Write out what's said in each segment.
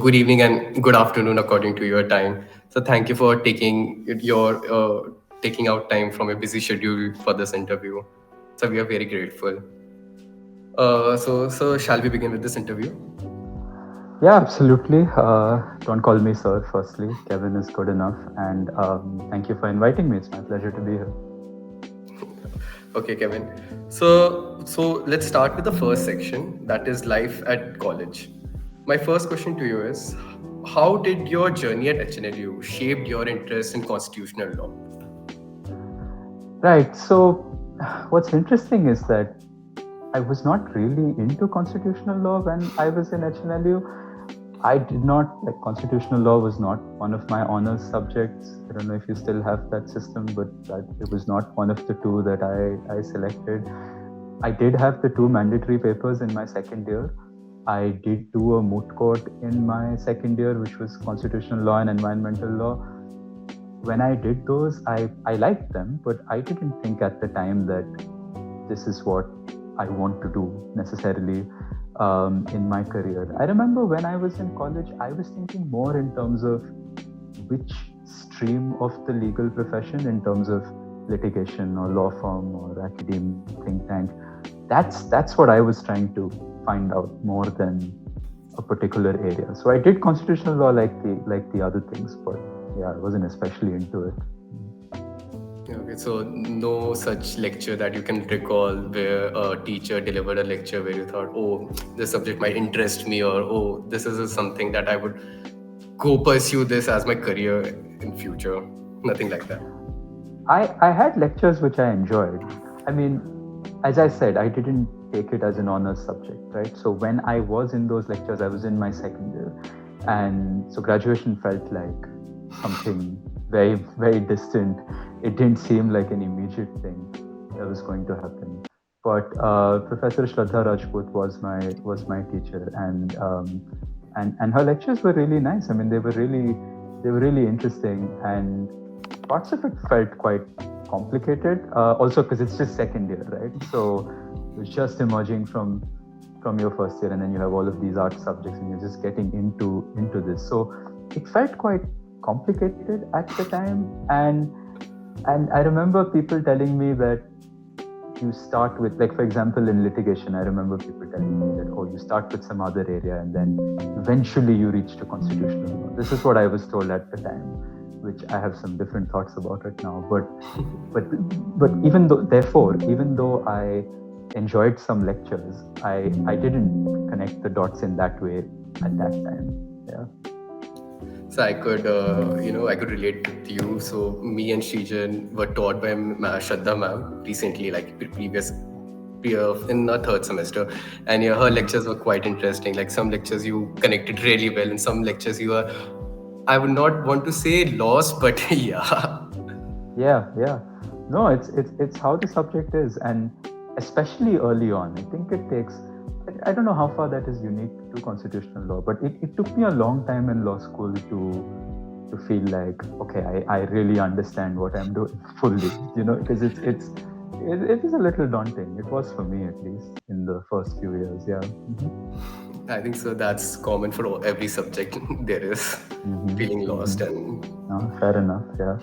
good evening and good afternoon according to your time. So thank you for taking out time from a busy schedule for this interview. So we are very grateful. So shall we begin with this interview? Yeah, absolutely. Don't call me sir, firstly. Kevin is good enough. And thank you for inviting me. It's my pleasure to be here. Okay, Kevin. So let's start with the first section, that is life at college. My first question to you is, how did your journey at HNLU shaped your interest in constitutional law? Right. So, what's interesting is that I was not really into constitutional law when I was in HNLU. I did not, like, constitutional law was not one of my honors subjects. I don't know if you still have that system, but it was not one of the two that I selected. I did have the two mandatory papers in my second year. I did do a moot court in my second year, which was constitutional law and environmental law. When I did those, I liked them, but I didn't think at the time that this is what I want to do necessarily in my career. I remember when I was in college, I was thinking more in terms of which stream of the legal profession, in terms of litigation or law firm or academe think tank. That's what I was trying to find out more than a particular area. So I did constitutional law like the other things, but yeah, I wasn't especially into it. Okay, so no such lecture that you can recall where a teacher delivered a lecture where you thought, oh, this subject might interest me, or oh, this is something that I would go pursue this as my career in future. Nothing like that. I had lectures which I enjoyed. I mean, as I said, I didn't take it as an honors subject, right? So when I was in those lectures, I was in my second year. And so graduation felt like something very, very distant. It didn't seem like an immediate thing that was going to happen. But Professor Shraddha Rajput was my teacher, and her lectures were really nice. I mean, they were really interesting, and parts of it felt quite complicated. Also, because it's just second year, right? So it's just emerging from your first year, and then you have all of these art subjects, and you're just getting into this. So it felt quite complicated at the time, and I remember people telling me that you start with, like, for example, in litigation, I remember people telling me that, oh, you start with some other area and then eventually you reach to constitutional law. This is what I was told at the time, which I have some different thoughts about it now. But even though I enjoyed some lectures, I didn't connect the dots in that way at that time. Yeah. So I could relate to you. So me and Srijan were taught by Shraddha ma'am recently, like previous in the third semester, and yeah, her lectures were quite interesting. Like some lectures you connected really well, and some lectures you are, I would not want to say lost, but yeah. Yeah. No, it's how the subject is, and especially early on. I think it takes. I don't know how far that is unique to constitutional law, but it took me a long time in law school to feel like, okay, I really understand what I'm doing fully. Because it is a little daunting. It was for me, at least, in the first few years. Yeah. I think so. That's common for every subject. There is feeling lost, and No, fair enough. Yeah.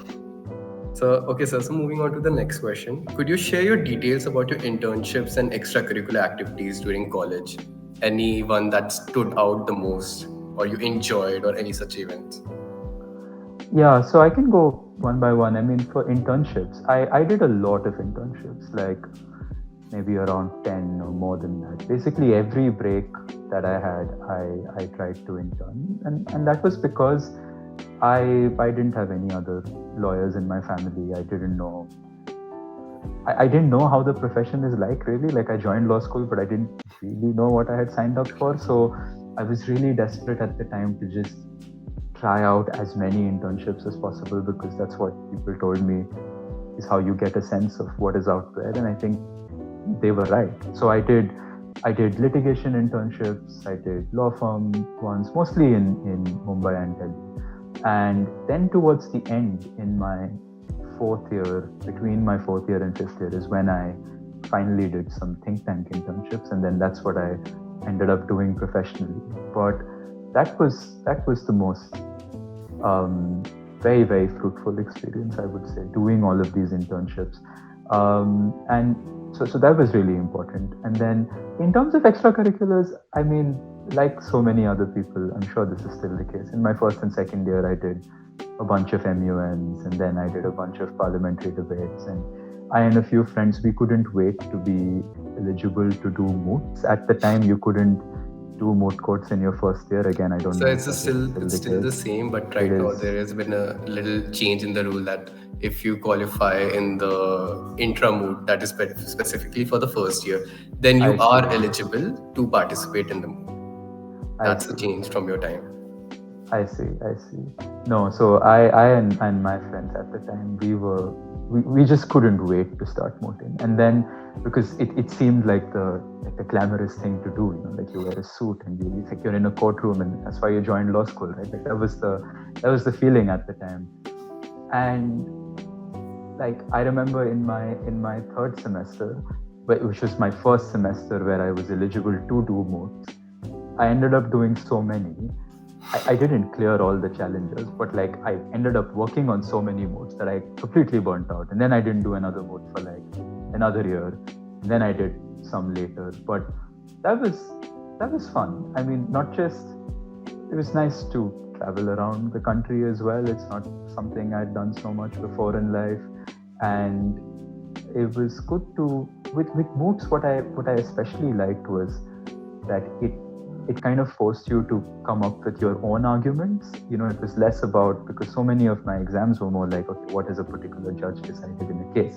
so okay, sir. So moving on to the next question, could you share your details about your internships and extracurricular activities during college? Any one that stood out the most, or you enjoyed, or any such events? Yeah, so I can go one by one. I mean, for internships, I did a lot of internships, like maybe around 10 or more than that. Basically, every break that I had, I tried to intern. And that was because I didn't have any other lawyers in my family. I didn't know how the profession is like, really. Like, I joined law school, but I didn't really know what I had signed up for. So I was really desperate at the time to just try out as many internships as possible, because that's what people told me is how you get a sense of what is out there. And I think they were right. So I did litigation internships, I did law firm ones, mostly in Mumbai and Delhi. And then towards the end, in my fourth year, between my fourth year and fifth year, is when I finally did some think tank internships, and then that's what I ended up doing professionally. But that was the most very, very fruitful experience, I would say, doing all of these internships. And so that was really important. And then in terms of extracurriculars, I mean, like so many other people, I'm sure this is still the case. In my first and second year, I did a bunch of MUNs, and then I did a bunch of parliamentary debates. And I and a few friends, we couldn't wait to be eligible to do moots. At the time, you couldn't do moot courts in your first year. Again, I don't So know if that is still it's the still the case. same, but It right now is. there has been a little change in the rule that if you qualify in the intra-moot, that is specifically for the first year, then you I see. are eligible to participate in the moot. I That's a see. change from your time. I see. I see. No, so I and my friends at the time, we just couldn't wait to start mooting. And then because it seemed like the glamorous thing to do, like you wear a suit and it's like you're in a courtroom, and that's why you joined law school, right? Like that was the feeling at the time. And like I remember in my third semester, which was my first semester where I was eligible to do moots, I ended up doing so many. I didn't clear all the challenges, but like I ended up working on so many modes that I completely burnt out. And then I didn't do another mode for like another year. And then I did some later. But that was that was fun. I mean, not just it was nice to travel around the country as well. It's not something I'd done so much before in life. And it was good to with moods what I especially liked was that it kind of forced you to come up with your own arguments. It was less about, because so many of my exams were more like, okay, what has a particular judge decided in a case?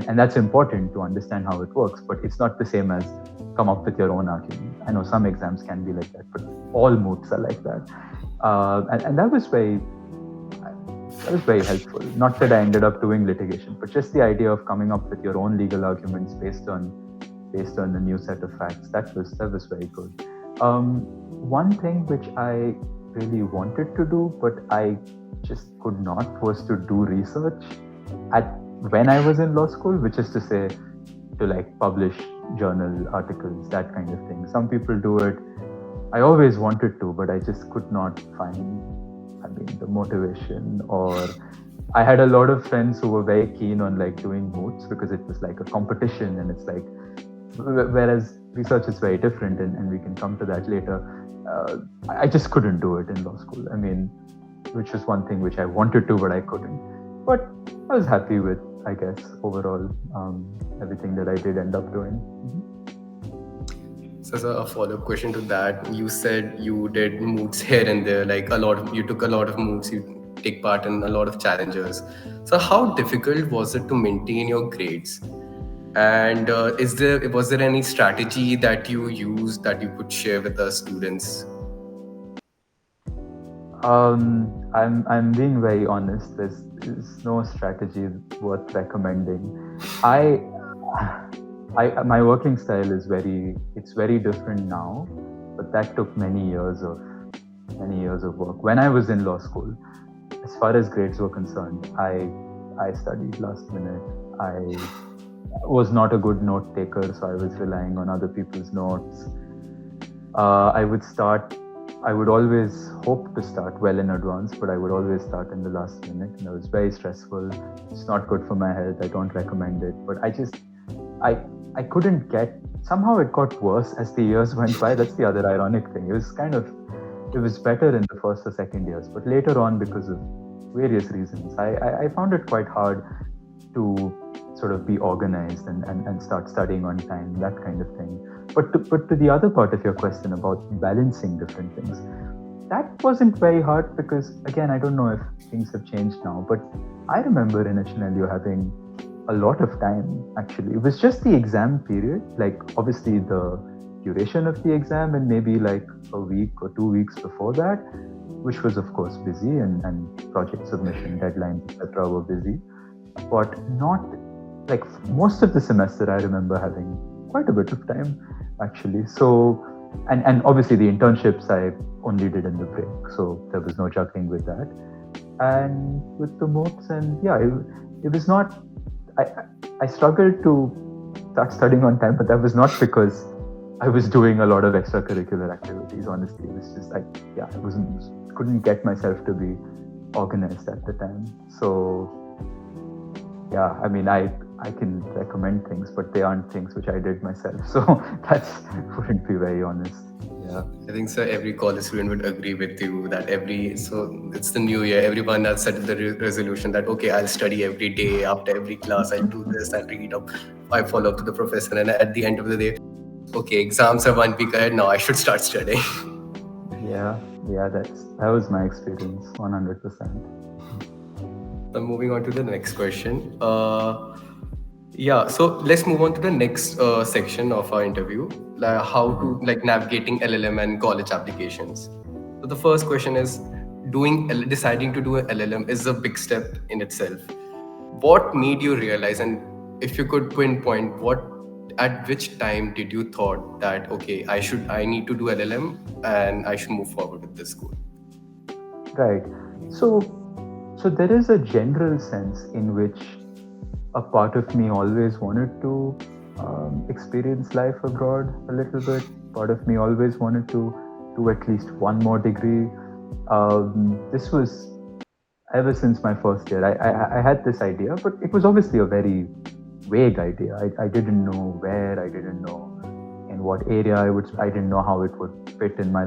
And that's important to understand how it works, but it's not the same as come up with your own argument. I know some exams can be like that, but all moods are like that. And that was very helpful. Not that I ended up doing litigation, but just the idea of coming up with your own legal arguments based on a new set of facts. That was very good. One thing which I really wanted to do, but I just could not, was to do research at when I was in law school, which is to say, to like publish journal articles, that kind of thing. Some people do it. I always wanted to, but I just could not find, the motivation. Or I had a lot of friends who were very keen on like doing moots because it was like a competition, and it's like, whereas research is very different, and we can come to that later. I just couldn't do it in law school. Which was one thing which I wanted to, but I couldn't. But I was happy with, I guess, overall, everything that I did end up doing. So as a follow-up question to that, you said you did moots here and there, like you took a lot of moots, you take part in a lot of challenges. So how difficult was it to maintain your grades? And was there any strategy that you used that you could share with the students? I'm being very honest. There's no strategy worth recommending. I my working style is very different now, but that took many years of work. When I was in law school, as far as grades were concerned, I studied last minute. I was not a good note taker, so I was relying on other people's notes. I would always hope to start well in advance, but I would always start in the last minute, and it was very stressful. It's not good for my health. I don't recommend it. But I couldn't somehow it got worse as the years went by. That's the other ironic thing. It was better in the first or second years, but later on, because of various reasons, I found it quite hard to sort of be organized and start studying on time, that kind of thing. But to the other part of your question about balancing different things, that wasn't very hard because, again, I don't know if things have changed now, but I remember in HNLU having a lot of time, actually. It was just the exam period, like obviously the duration of the exam, and maybe like a week or 2 weeks before that, which was of course busy, and project submission deadlines, etc. were busy. But not like most of the semester, I remember having quite a bit of time, actually. So, and obviously the internships I only did in the break, so there was no juggling with that. And with the moots, and yeah, it was not. I struggled to start studying on time, but that was not because I was doing a lot of extracurricular activities. Honestly, it was just like, yeah, I couldn't get myself to be organized at the time. So yeah, I mean, I can recommend things, but they aren't things which I did myself. So that's wouldn't be very honest. Yeah. I think so. Every college student would agree with you that it's the new year. Everyone has set the resolution that okay, I'll study every day after every class. I'll do this. I'll read up. I follow up to the professor, and at the end of the day, okay, exams are 1 week ahead. Now I should start studying. Yeah, yeah, that was my experience, 100%. Moving on to the next question. Yeah, so let's move on to the next section of our interview, like how to like navigating LLM and college applications. So the first question is deciding to do an LLM is a big step in itself. What made you realize, and if you could pinpoint at which time did you thought that okay, I need to do LLM and I should move forward with this school? Right. So, so there is a general sense in which a part of me always wanted to experience life abroad a little bit. Part of me always wanted to do at least one more degree. This was ever since my first year. I had this idea, but it was obviously a very vague idea. I didn't know where, I didn't know in what area I didn't know how it would fit in my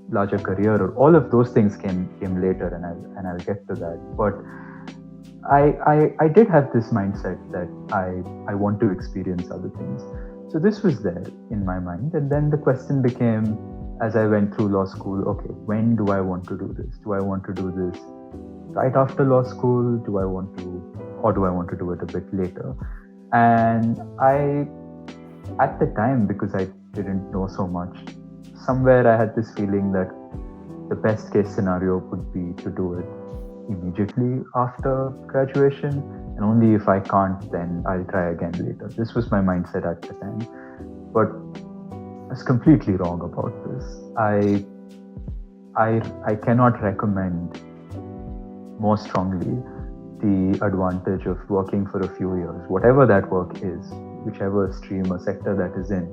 larger career. Or all of those things came later, and I'll get to that. But I did have this mindset that I want to experience other things. So this was there in my mind. And then the question became, as I went through law school, okay, when do I want to do this? Do I want to do this right after law school? Do I want to do it a bit later? And at the time, because I didn't know so much, somewhere I had this feeling that the best case scenario would be to do it immediately after graduation, and only if I can't, then I'll try again later. This was my mindset at the time, but I was completely wrong about this. I cannot recommend more strongly the advantage of working for a few years, whatever that work is, whichever stream or sector that is in.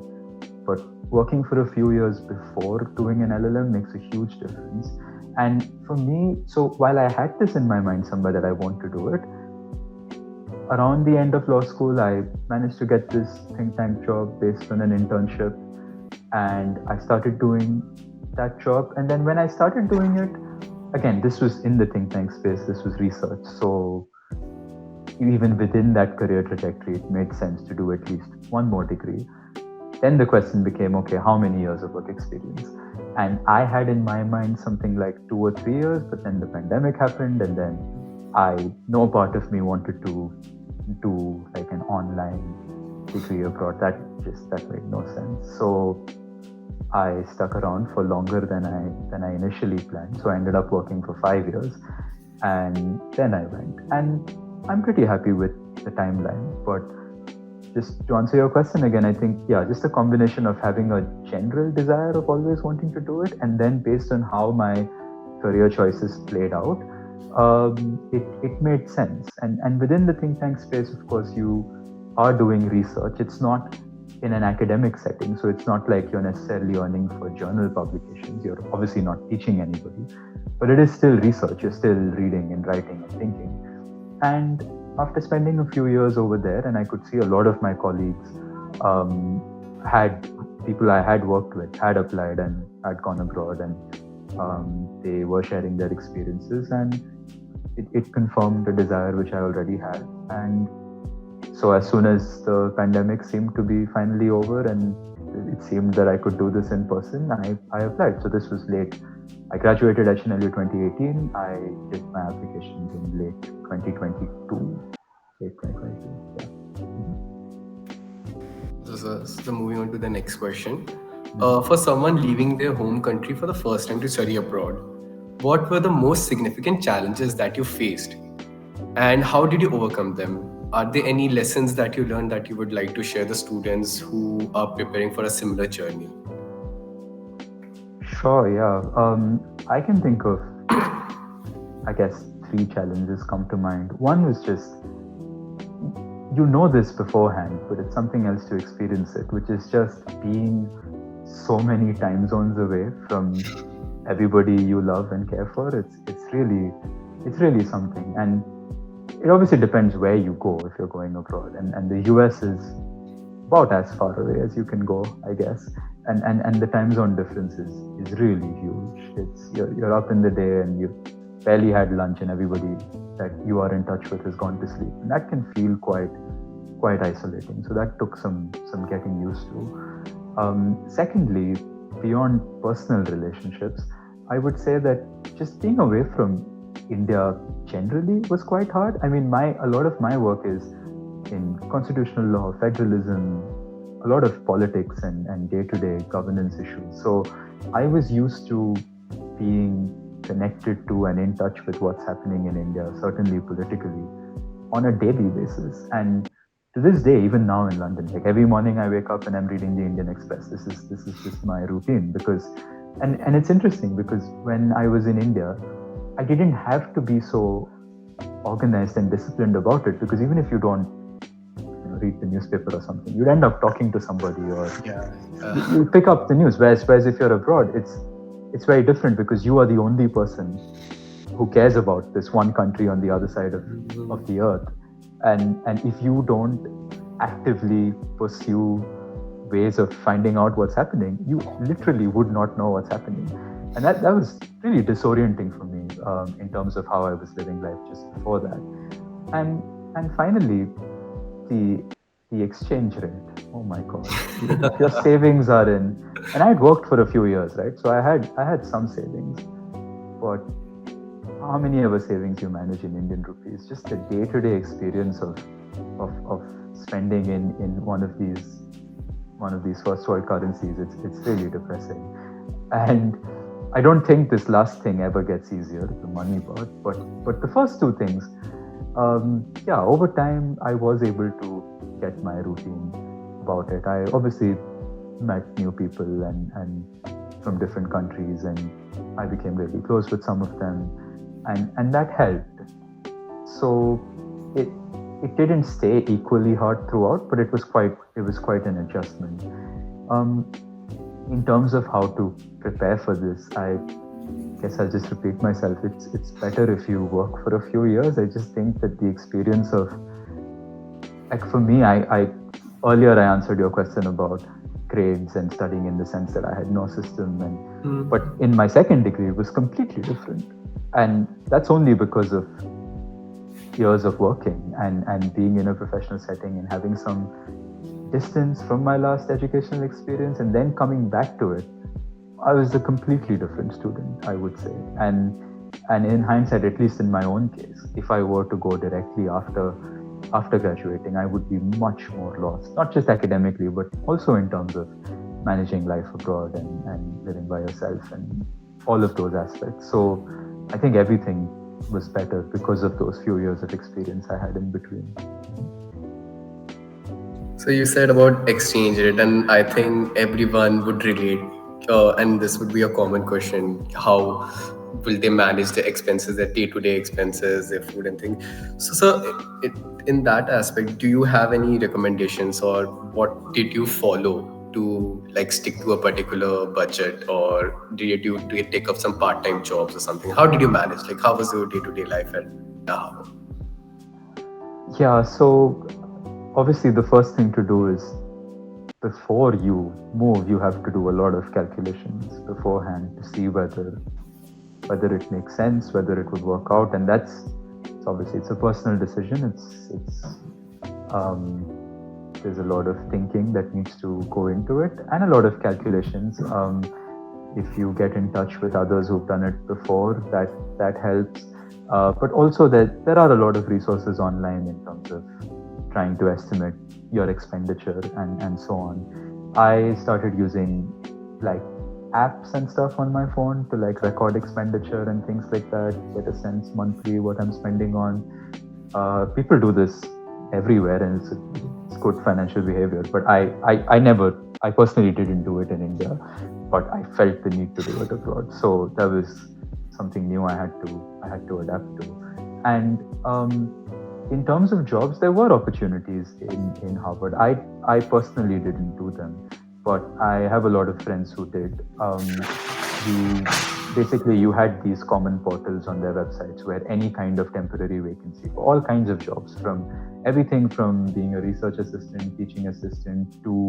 But working for a few years before doing an LLM makes a huge difference. And for me, so while I had this in my mind somewhere that I want to do it, around the end of law school, I managed to get this think tank job based on an internship. And I started doing that job. And then when I started doing it, again, this was in the think tank space, this was research. So even within that career trajectory, it made sense to do at least one more degree. Then the question became, okay, how many years of work experience? And I had in my mind something like 2 or 3 years, but then the pandemic happened, and then no part of me wanted to do like an online degree abroad. That made no sense. So I stuck around for longer than I initially planned. So I ended up working for 5 years, and then I went. And I'm pretty happy with the timeline. But just to answer your question again, I think, yeah, just a combination of having a general desire of always wanting to do it, and then based on how my career choices played out, it made sense. And within the think tank space, of course, you are doing research. It's not in an academic setting, so it's not like you're necessarily earning for journal publications. You're obviously not teaching anybody, but it is still research. You're still reading and writing and thinking. And after spending a few years over there, and I could see a lot of my colleagues had people I had worked with had applied and had gone abroad, and they were sharing their experiences, and it confirmed the desire which I already had. And so as soon as the pandemic seemed to be finally over and it seemed that I could do this in person, I applied. So this was late. I graduated HNLU 2018. I did my applications in late 2022. Late 2022, yeah. So moving on to the next question. For someone leaving their home country for the first time to study abroad, what were the most significant challenges that you faced, and how did you overcome them? Are there any lessons that you learned that you would like to share the students who are preparing for a similar journey? Sure, yeah. I can think of, I guess, 3 challenges come to mind. One was just, you know this beforehand, but it's something else to experience it, which is just being so many time zones away from everybody you love and care for. It's really something. And it obviously depends where you go if you're going abroad. And the US is about as far away as you can go, I guess. And the time zone difference is really huge. You're up in the day and you barely had lunch, and everybody that you are in touch with has gone to sleep, and that can feel quite isolating. So that took some getting used to. Secondly, beyond personal relationships, I would say that just being away from India generally was quite hard. I mean, a lot of my work is in constitutional law, federalism, a lot of politics and day-to-day governance issues. So I was used to being connected to and in touch with what's happening in India, certainly politically, on a daily basis. And to this day, even now in London, like every morning I wake up and I'm reading the Indian Express. This is just my routine, because and it's interesting because when I was in India, I didn't have to be so organized and disciplined about it, because even if you don't read the newspaper or something, you'd end up talking to somebody, or you pick up the news. Whereas if you're abroad, it's very different, because you are the only person who cares about this one country on the other side of the earth. And if you don't actively pursue ways of finding out what's happening, you literally would not know what's happening. And that was really disorienting for me in terms of how I was living life just before that. And finally, the exchange rate. Oh my God! If your savings are in, and I'd worked for a few years, right? So I had some savings, but how many of our savings you manage in Indian rupees? Just the day-to-day experience of spending in one of these first world currencies. It's really depressing, and I don't think this last thing ever gets easier, the money part. But the first two things, over time I was able to get my routine about it. I obviously met new people and from different countries, and I became really close with some of them, and that helped. So it didn't stay equally hard throughout, but it was quite an adjustment. In terms of how to prepare for this, I guess I'll just repeat myself. It's better if you work for a few years. I just think that the experience of, like for me, I earlier I answered your question about grades and studying in the sense that I had no system, but in my second degree it was completely different, and that's only because of years of working and being in a professional setting and having some distance from my last educational experience, and then coming back to it. I was a completely different student, I would say. And in hindsight, at least in my own case, if I were to go directly after graduating, I would be much more lost, not just academically, but also in terms of managing life abroad and living by yourself and all of those aspects. So I think everything was better because of those few years of experience I had in between. So you said about exchange rate, and I think everyone would relate, and this would be a common question: how will they manage their expenses, their day-to-day expenses, their food and things? So, sir, in that aspect, do you have any recommendations, or what did you follow to like stick to a particular budget, or did you take up some part-time jobs or something? How did you manage? Like, how was your day-to-day life at Harvard? Yeah, so obviously the first thing to do is, before you move, you have to do a lot of calculations beforehand to see whether it makes sense, whether it would work out, and obviously it's a personal decision. There's a lot of thinking that needs to go into it, and a lot of calculations. If you get in touch with others who've done it before, that helps. But also there are a lot of resources online in terms of trying to estimate your expenditure and so on. I started using like apps and stuff on my phone to like record expenditure and things like that, get a sense monthly what I'm spending on. People do this everywhere, and it's good financial behavior, but I personally didn't do it in India, but I felt the need to do it abroad. So that was something new I had to adapt to. And in terms of jobs, there were opportunities in Harvard. I personally didn't do them, but I have a lot of friends who did. You basically you had these common portals on their websites where any kind of temporary vacancy for all kinds of jobs, from everything from being a research assistant, teaching assistant, to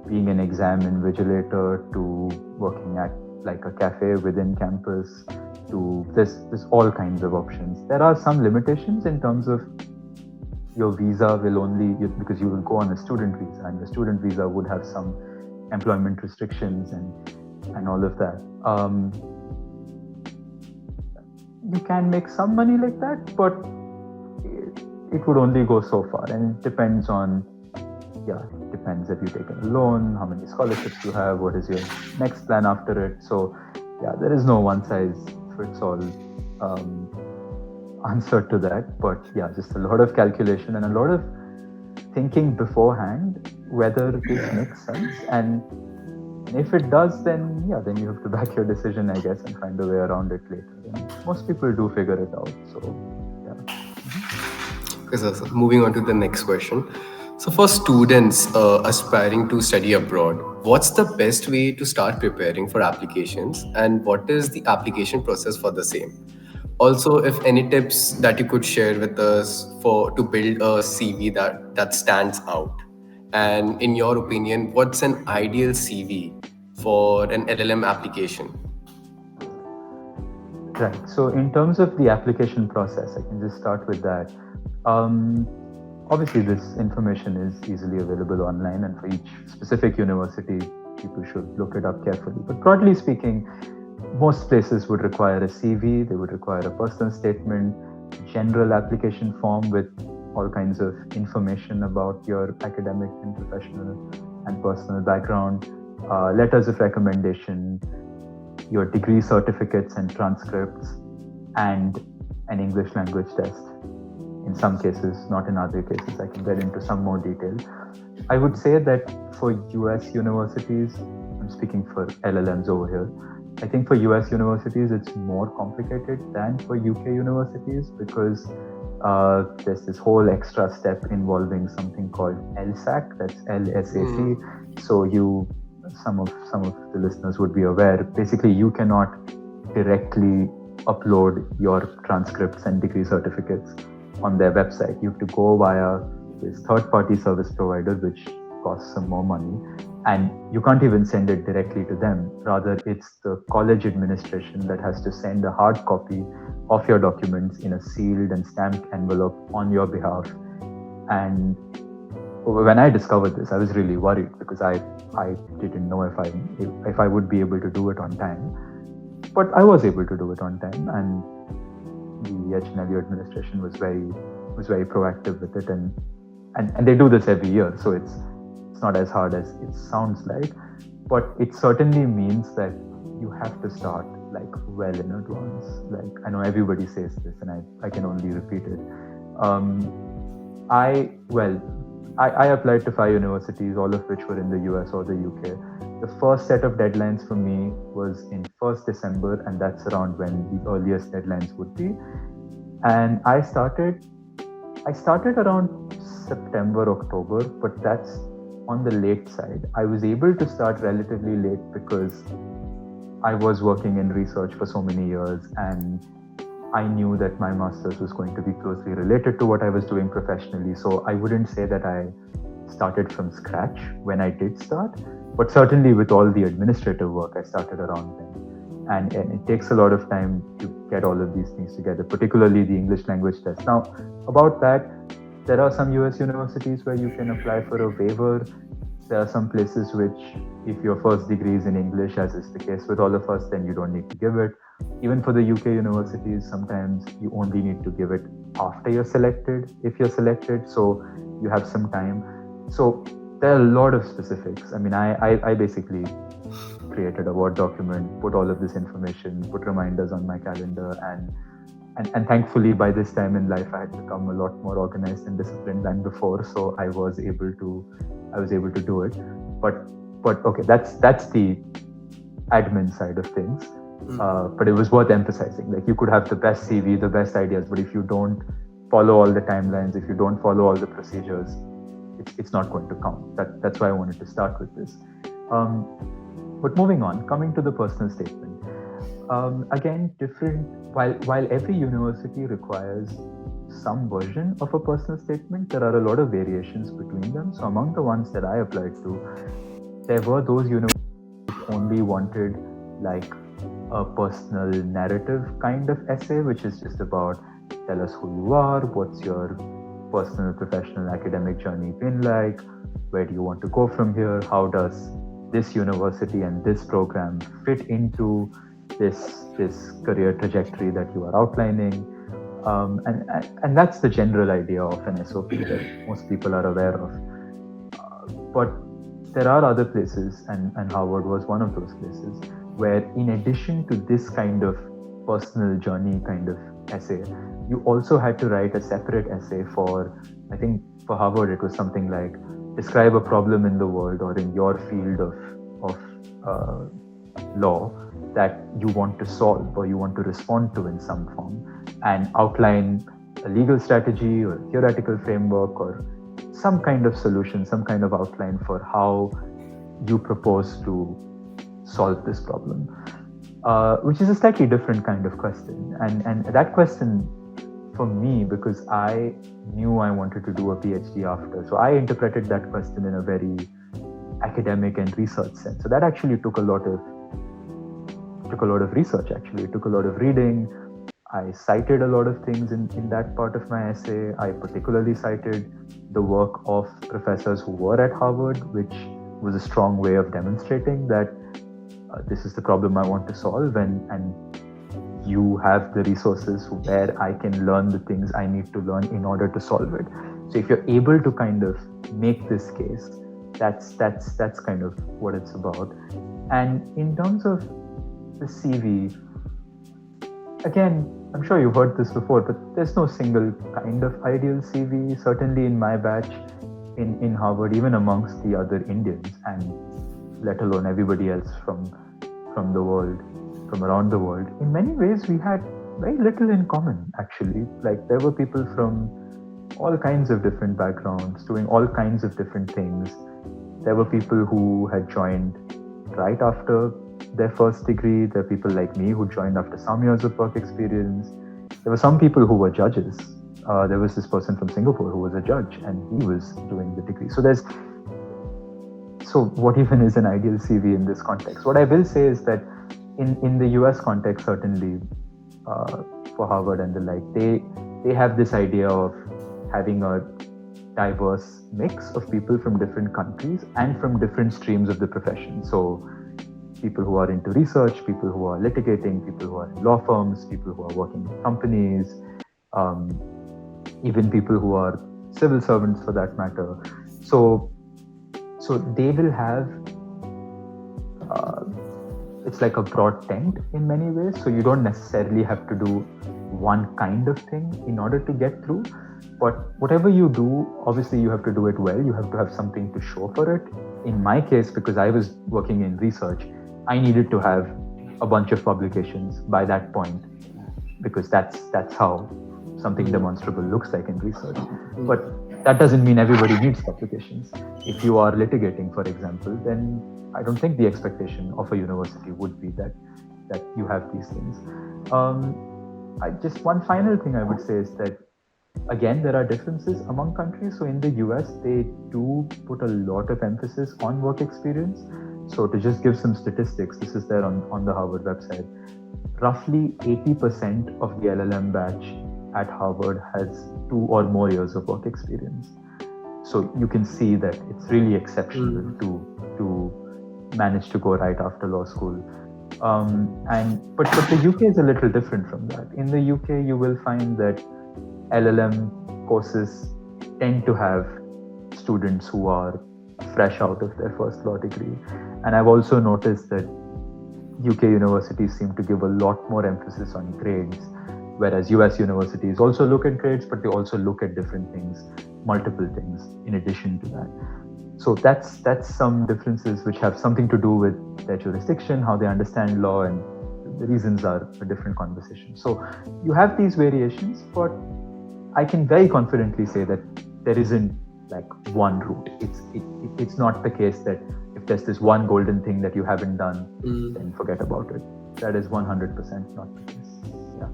being an exam invigilator, to working at like a cafe within campus, to this all kinds of options. There are some limitations in terms of your visa will only, because you will go on a student visa, and your student visa would have some employment restrictions and all of that. You can make some money like that, but it would only go so far, and it depends on, it depends if you take a loan, how many scholarships you have, what is your next plan after it. So there is no one size fits all answer to that, but just a lot of calculation and a lot of thinking beforehand whether this makes sense, and if it does, then you have to back your decision, I guess, and find a way around it later. Most people do figure it out. So So moving on to the next question. So for students aspiring to study abroad, what's the best way to start preparing for applications, and what is the application process for the same? Also, if any tips that you could share with us for to build a CV that stands out, and in your opinion, what's an ideal CV for an LLM application? right. So in terms of the application process, I can just start with that. Obviously, this information is easily available online, and for each specific university, people should look it up carefully. But broadly speaking, most places would require a CV, they would require a personal statement, general application form with all kinds of information about your academic and professional and personal background, letters of recommendation, your degree certificates and transcripts, and an English language test. In some cases, not in other cases. I can get into some more detail. I would say that for US universities, I'm speaking for LLMs over here, I think for US universities, it's more complicated than for UK universities, because there's this whole extra step involving something called LSAC, that's LSAC. So some of the listeners would be aware, basically you cannot directly upload your transcripts and degree certificates on their website. You have to go via this third-party service provider, which costs some more money, and you can't even send it directly to them. Rather, it's the college administration that has to send a hard copy of your documents in a sealed and stamped envelope on your behalf. And when I discovered this, I was really worried, because I didn't know if I would be able to do it on time. But I was able to do it on time, and the HNLU administration was very proactive with it, and they do this every year, so it's not as hard as it sounds like. But it certainly means that you have to start like well in advance. Like, I know everybody says this, and I can only repeat it. I applied to 5 universities, all of which were in the US or the UK. The first set of deadlines for me was in 1st December, and that's around when the earliest deadlines would be. And I started around September, October, but that's on the late side. I was able to start relatively late because I was working in research for so many years, and I knew that my master's was going to be closely related to what I was doing professionally. So I wouldn't say that I started from scratch when I did start, but certainly with all the administrative work, I started around then. And it takes a lot of time to get all of these things together, particularly the English language test. Now, about that, there are some US universities where you can apply for a waiver. There are some places which, if your first degree is in English, as is the case with all of us, then you don't need to give it. Even for the UK universities, sometimes you only need to give it after you're selected, if you're selected, so you have some time. So there are a lot of specifics. I mean, I basically created a Word document, put all of this information, put reminders on my calendar, and thankfully by this time in life I had become a lot more organized and disciplined than before, so I was able to do it. But okay, that's the admin side of things. But it was worth emphasizing. Like, you could have the best CV, the best ideas, but if you don't follow all the timelines, if you don't follow all the procedures, it's not going to count. That's why I wanted to start with this. Um, but moving on, coming to the personal statement. Again, different. While every university requires some version of a personal statement, there are a lot of variations between them. So among the ones that I applied to, there were those universities which only wanted like a personal narrative kind of essay, which is just about tell us who you are, what's your personal, professional, academic journey been like, where do you want to go from here, how does this university and this program fit into this career trajectory that you are outlining. And that's the general idea of an SOP that most people are aware of. But there are other places, and Harvard was one of those places, where in addition to this kind of personal journey kind of essay, you also had to write a separate essay for, I think for Harvard, it was something like describe a problem in the world or in your field of law that you want to solve or you want to respond to in some form, and outline a legal strategy or a theoretical framework or some kind of solution, some kind of outline for how you propose to solve this problem, which is a slightly different kind of question. And that question for me, because I knew I wanted to do a PhD after, so I interpreted that question in a very academic and research sense. So that actually took a lot of research. Actually, it took a lot of reading. I cited a lot of things in that part of my essay. I particularly cited the work of professors who were at Harvard, which was a strong way of demonstrating that this is the problem I want to solve, and you have the resources where I can learn the things I need to learn in order to solve it. So if you're able to kind of make this case, that's kind of what it's about. And in terms of the CV, again, I'm sure you've heard this before, but there's no single kind of ideal CV. Certainly in my batch in Harvard, even amongst the other Indians, and let alone everybody else from the world, from around the world, in many ways we had very little in common, actually. Like, there were people from all kinds of different backgrounds doing all kinds of different things. There were people who had joined right after their first degree. There are people like me who joined after some years of work experience. There were some people who were judges. There was this person from Singapore who was a judge, and he was doing the degree. So what even is an ideal CV in this context? What I will say is that in the US context, certainly for Harvard and the like, they have this idea of having a diverse mix of people from different countries and from different streams of the profession. So people who are into research, people who are litigating, people who are in law firms, people who are working in companies, even people who are civil servants for that matter. So they will have, it's like a broad tent in many ways. So you don't necessarily have to do one kind of thing in order to get through. But whatever you do, obviously you have to do it well. You have to have something to show for it. In my case, because I was working in research, I needed to have a bunch of publications by that point, because that's how something demonstrable looks like in research. But that doesn't mean everybody needs publications. If you are litigating, for example, then I don't think the expectation of a university would be that you have these things. Just one final thing I would say is that, again, there are differences among countries. So in the US, they do put a lot of emphasis on work experience. So to just give some statistics, this is there on the Harvard website. Roughly 80% of the LLM batch at Harvard has 2 or more years of work experience. So you can see that it's really exceptional to manage to go right after law school. But the UK is a little different from that. In the UK, you will find that LLM courses tend to have students who are fresh out of their first law degree. And I've also noticed that UK universities seem to give a lot more emphasis on grades, whereas US universities also look at grades, but they also look at different things, multiple things in addition to that. So that's some differences which have something to do with their jurisdiction, how they understand law, and the reasons are a different conversation. So you have these variations, but I can very confidently say that there isn't like one route. It's not the case that if if there's this one golden thing that you haven't done, Mm. then forget about it. That is 100% not the case. Yeah.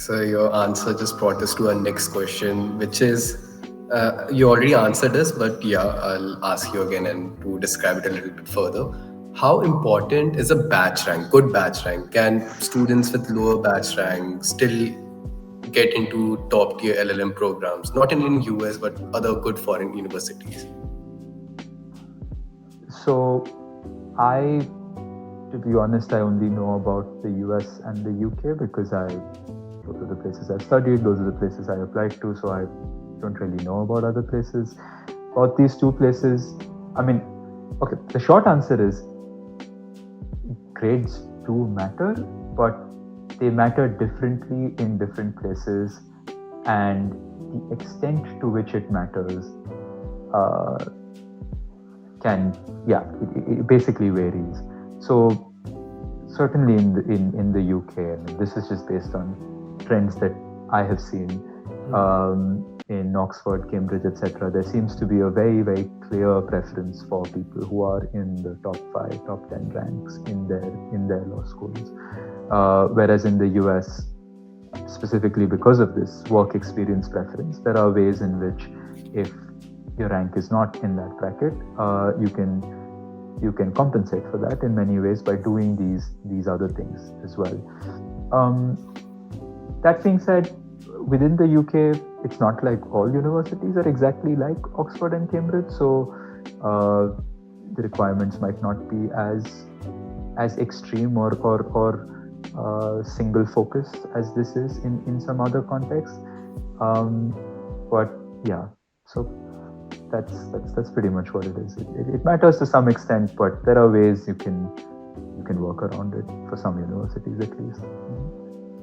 So your answer just brought us to our next question, which is you already answered this, but yeah, I'll ask you again and to describe it a little bit further. How important is a batch rank, good batch rank? Can students with lower batch rank still get into top tier LLM programs, not in US but other good foreign universities? So, I, to be honest, I only know about the US and the UK because those are the places I've studied, those are the places I applied to, so I don't really know about other places. About these two places, I mean, okay, the short answer is grades do matter, but they matter differently in different places, and the extent to which it matters uh, it basically varies. So certainly in the UK, I mean, this is just based on trends that I have seen in Oxford, Cambridge, etc. There seems to be a very, very clear preference for people who are in the top 5, top 10 ranks in their law schools. Whereas in the US, specifically because of this work experience preference, there are ways in which if your rank is not in that bracket, you can compensate for that in many ways by doing these other things as well. That being said, within the UK, it's not like all universities are exactly like Oxford and Cambridge, so the requirements might not be as extreme or single focus as this is in some other contexts. But yeah, so that's pretty much what it is. It matters to some extent, but there are ways you can work around it for some universities at least.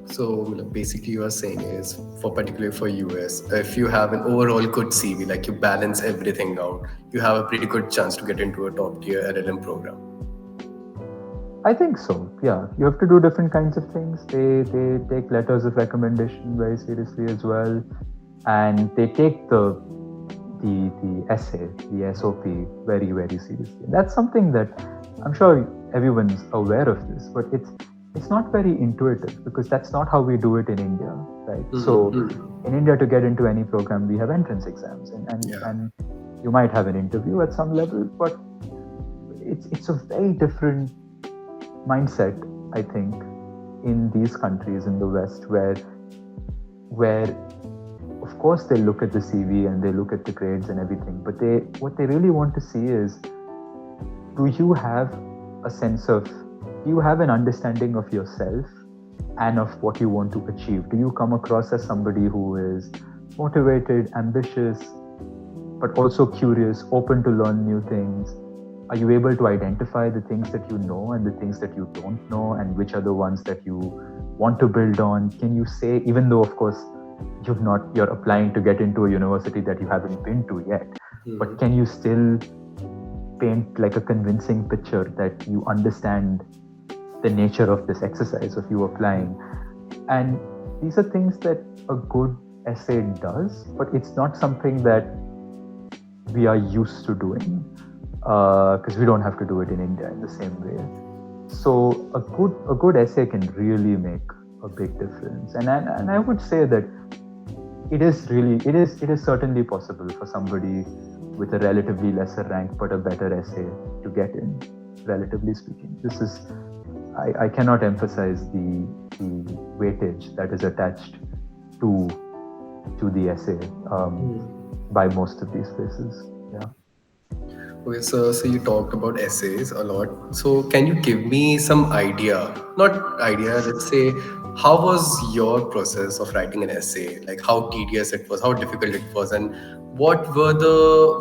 So basically, you are saying is for particularly for US, if you have an overall good CV, like you balance everything out, you have a pretty good chance to get into a top tier LLM program. I think so. Yeah, you have to do different kinds of things. They take letters of recommendation very seriously as well, and they take the essay, the SOP, very, very seriously. That's something that I'm sure everyone's aware of this, but it's not very intuitive because that's not how we do it in India, right? Mm-hmm. So in India, to get into any program, we have entrance exams, and you might have an interview at some level, but it's a very different mindset, I think, in these countries in the West, where of course they look at the CV and they look at the grades and everything, but what they really want to see is, do you have an understanding of yourself and of what you want to achieve? Do you come across as somebody who is motivated, ambitious, but also curious, open to learn new things? Are you able to identify the things that you know and the things that you don't know, and which are the ones that you want to build on? Can you say, even though of course you're applying to get into a university that you haven't been to yet, but can you still paint like a convincing picture that you understand the nature of this exercise of you applying? And these are things that a good essay does, but it's not something that we are used to doing because we don't have to do it in India in the same way. So a good essay can really make a big difference, and I would say that it is certainly possible for somebody with a relatively lesser rank but a better essay to get in, relatively speaking. I cannot emphasize the weightage that is attached to the essay by most of these places. Yeah. Okay, so you talked about essays a lot. So can you give me some let's say, how was your process of writing an essay? Like how tedious it was, how difficult it was, and what were the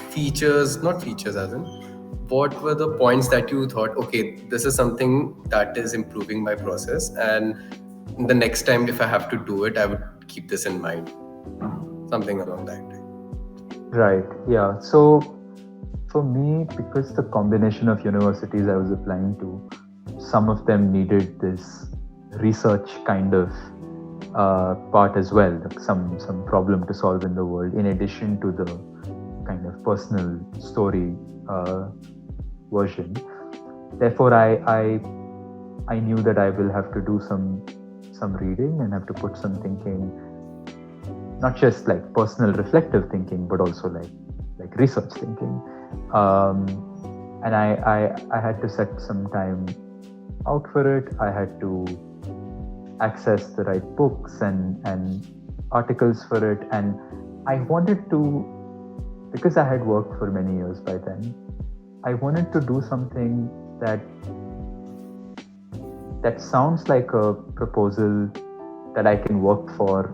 features, not features as in, what were the points that you thought, okay, this is something that is improving my process, and the next time if I have to do it, I would keep this in mind. Something along that line. Right. Yeah. So for me, because the combination of universities I was applying to, some of them needed this research kind of part as well, like some problem to solve in the world, in addition to the kind of personal story version. Therefore, I knew that I will have to do some reading and have to put some thinking, not just like personal reflective thinking, but also like research thinking. Um, and I had to set some time out for it. I had to access the right books and articles for it. And I wanted to, because I had worked for many years by then, I wanted to do something that sounds like a proposal that I can work for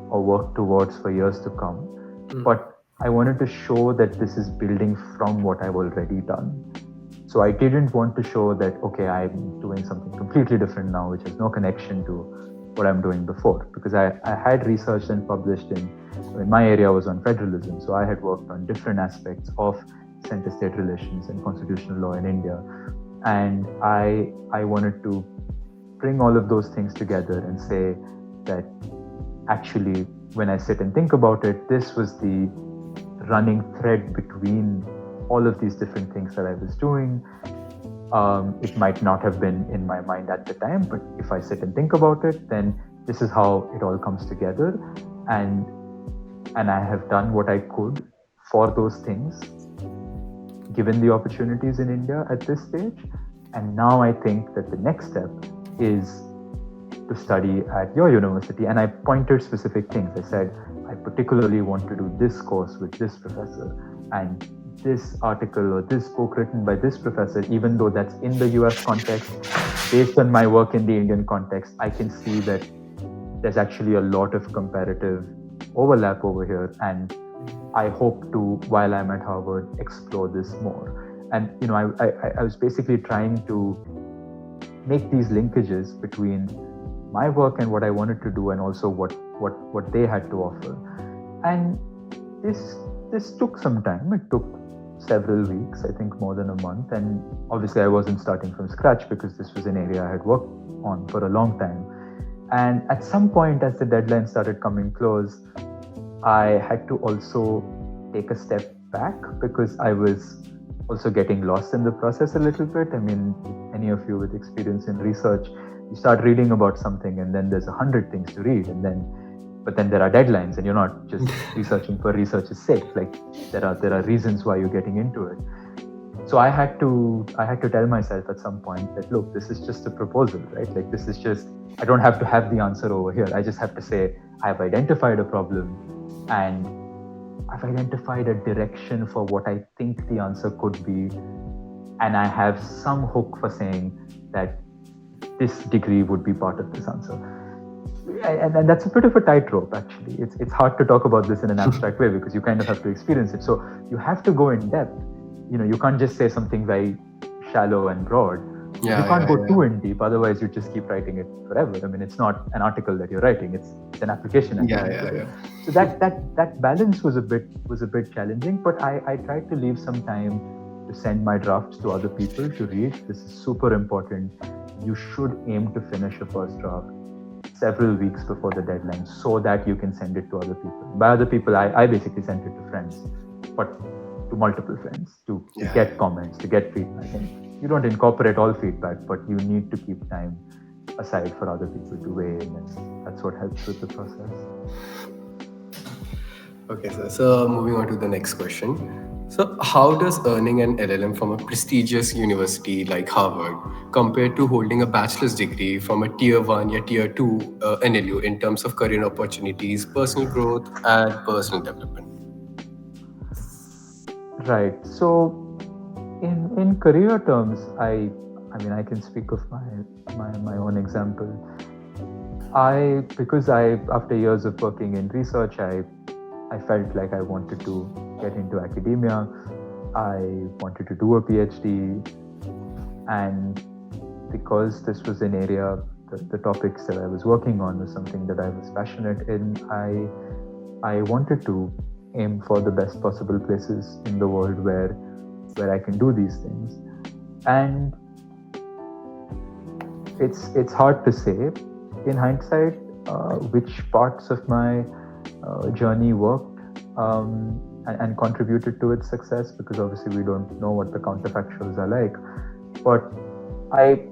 or work towards for years to come. But I wanted to show that this is building from what I've already done. So I didn't want to show that, okay, I'm doing something completely different now, which has no connection to what I'm doing before. Because I had researched and published my area was on federalism. So I had worked on different aspects of center-state relations and constitutional law in India. And I wanted to bring all of those things together and say that actually, when I sit and think about it, this was the running thread between all of these different things that I was doing. It might not have been in my mind at the time, but if I sit and think about it, then this is how it all comes together. And I have done what I could for those things, given the opportunities in India at this stage. And now I think that the next step is to study at your university. And I pointed specific things. I said, I particularly want to do this course with this professor, and this article or this book written by this professor, even though that's in the US context, based on my work in the Indian context, I can see that there's actually a lot of comparative overlap over here. And I hope to, while I'm at Harvard, explore this more. And, I was basically trying to make these linkages between my work and what I wanted to do, and also what they had to offer. And this took some time. It took several weeks, I think more than a month. And obviously I wasn't starting from scratch, because this was an area I had worked on for a long time. And at some point, as the deadline started coming close, I had to also take a step back, because I was also getting lost in the process a little bit. I mean, any of you with experience in research, you start reading about something and then there's 100 things to read, but then there are deadlines, and you're not just researching for research's sake. Like there are reasons why you're getting into it. So I had to tell myself at some point that, look, this is just a proposal, right? Like this is just, I don't have to have the answer over here. I just have to say, I've identified a problem and I've identified a direction for what I think the answer could be. And I have some hook for saying that this degree would be part of this answer. And that's a bit of a tightrope, actually. It's hard to talk about this in an abstract way, because you kind of have to experience it. So you have to go in depth. You can't just say something very shallow and broad. You can't go too in deep, otherwise you just keep writing it forever. I mean, it's not an article that you're writing; it's an application. So that balance was a bit challenging, but I tried to leave some time to send my drafts to other people to read. This is super important. You should aim to finish a first draft several weeks before the deadline, so that you can send it to other people. By other people, I basically sent it to friends, but to multiple friends to get comments, to get feedback. And you don't incorporate all feedback, but you need to keep time aside for other people to weigh in, and that's what helps with the process. Okay, sir. So moving on to the next question. So how does earning an LLM from a prestigious university like Harvard compare to holding a bachelor's degree from a tier 1 or tier 2 NLU in terms of career opportunities, personal growth, and personal development? Right. So in career terms, I mean, I can speak of my own example. Because after years of working in research, I felt like I wanted to get into academia. I wanted to do a PhD, and because this was an area, the topics that I was working on was something that I was passionate in, I wanted to aim for the best possible places in the world where I can do these things. And it's hard to say in hindsight, which parts of my journey worked and contributed to its success, because obviously we don't know what the counterfactuals are like. But I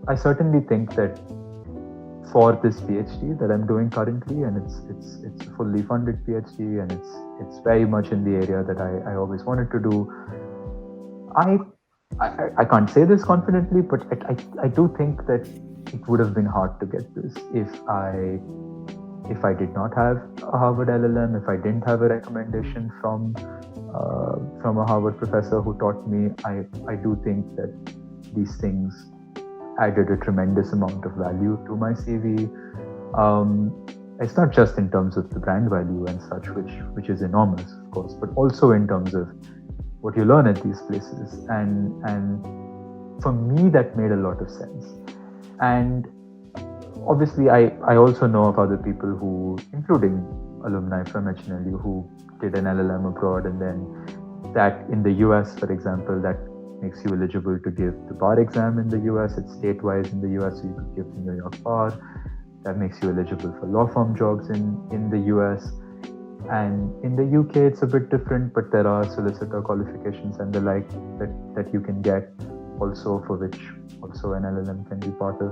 I certainly think that for this PhD that I'm doing currently, and it's a fully funded PhD, and it's very much in the area that I always wanted to do. I, I can't say this confidently, but I do think that it would have been hard to get this if I did not have a Harvard LLM, if I didn't have a recommendation from a Harvard professor who taught me. I do think that these things added a tremendous amount of value to my CV. It's not just in terms of the brand value and such, which is enormous, of course, but also in terms of what you learn at these places. And for me, that made a lot of sense. And obviously, I also know of other people who, including alumni from HNLU, who did an LLM abroad, and then that in the US, for example, that makes you eligible to give the bar exam in the US. It's state-wise in the US, so you could give the New York bar. That makes you eligible for law firm jobs in the US. And in the UK, it's a bit different, but there are solicitor qualifications and the like that you can get also, for which also an LLM can be part of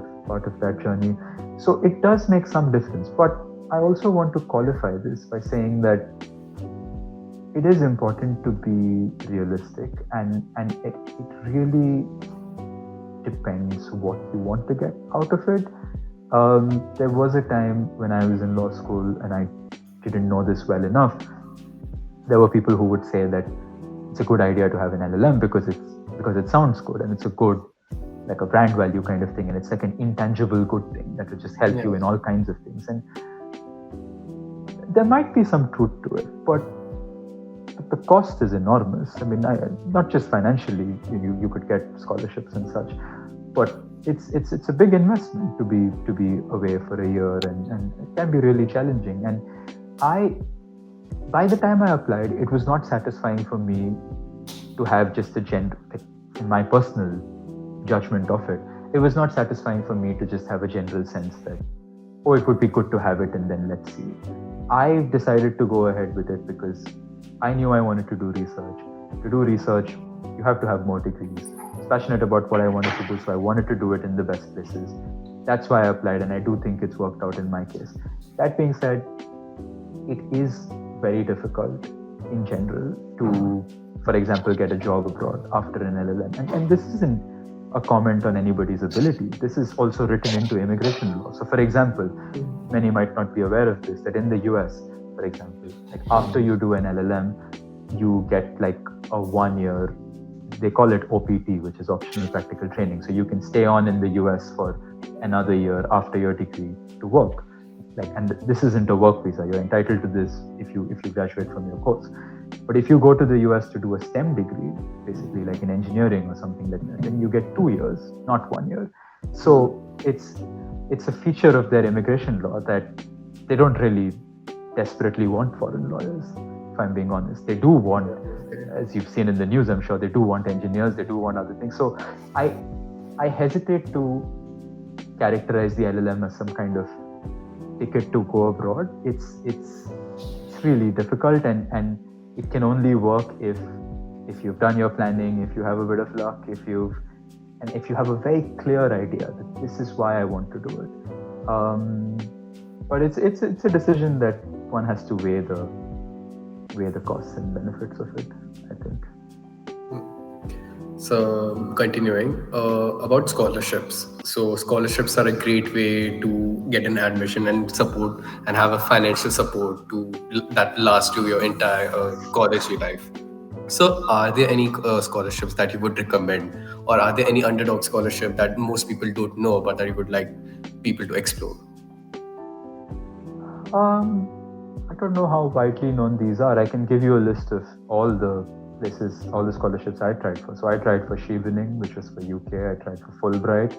that journey. So it does make some difference. But I also want to qualify this by saying that it is important to be realistic, and it really depends what you want to get out of it. There was a time when I was in law school and I didn't know this well enough. There were people who would say that it's a good idea to have an LLM because it sounds good and it's a good, like a brand value kind of thing, and it's like an intangible good thing that will just help you in all kinds of things. And there might be some truth to it, but the cost is enormous. I mean, not just financially, you could get scholarships and such, but it's a big investment to be away for a year, and it can be really challenging. And by the time I applied, it was not satisfying for me to have just in my personal judgment of it, it was not satisfying for me to just have a general sense that, oh, it would be good to have it and then let's see. I decided to go ahead with it because I knew I wanted to do research. To do research, you have to have more degrees. I was passionate about what I wanted to do, so I wanted to do it in the best places. That's why I applied, and I do think it's worked out in my case. That being said, it is very difficult in general to, for example, get a job abroad after an LLM. And this isn't a comment on anybody's ability. This is also written into immigration law. So, for example, many might not be aware of this, that in the US, for example, like after you do an LLM, you get like a 1 year, they call it OPT, which is optional practical training. So you can stay on in the US for another year after your degree to work. Like, and this isn't a work visa. You're entitled to this if you graduate from your course. But if you go to the US to do a STEM degree, basically like in engineering or something like that, then you get 2 years, not 1 year. So it's a feature of their immigration law that they don't really desperately want foreign lawyers, if I'm being honest. They do want, as you've seen in the news, I'm sure, they do want engineers, they do want other things. So I hesitate to characterize the LLM as some kind of ticket to go abroad. It's really difficult, and it can only work if you've done your planning, if you have a bit of luck, if you have a very clear idea that this is why I want to do it. But it's a decision that one has to weigh the costs and benefits of it, I think. So continuing about scholarships. So scholarships are a great way to get an admission and support and have a financial support to that lasts you your entire college life. So are there any scholarships that you would recommend, or are there any underdog scholarship that most people don't know but that you would like people to explore? I don't know how widely known these are. I can give you a list of all the places, all the scholarships I tried for. So I tried for Scheveningen, which was for UK. I tried for Fulbright,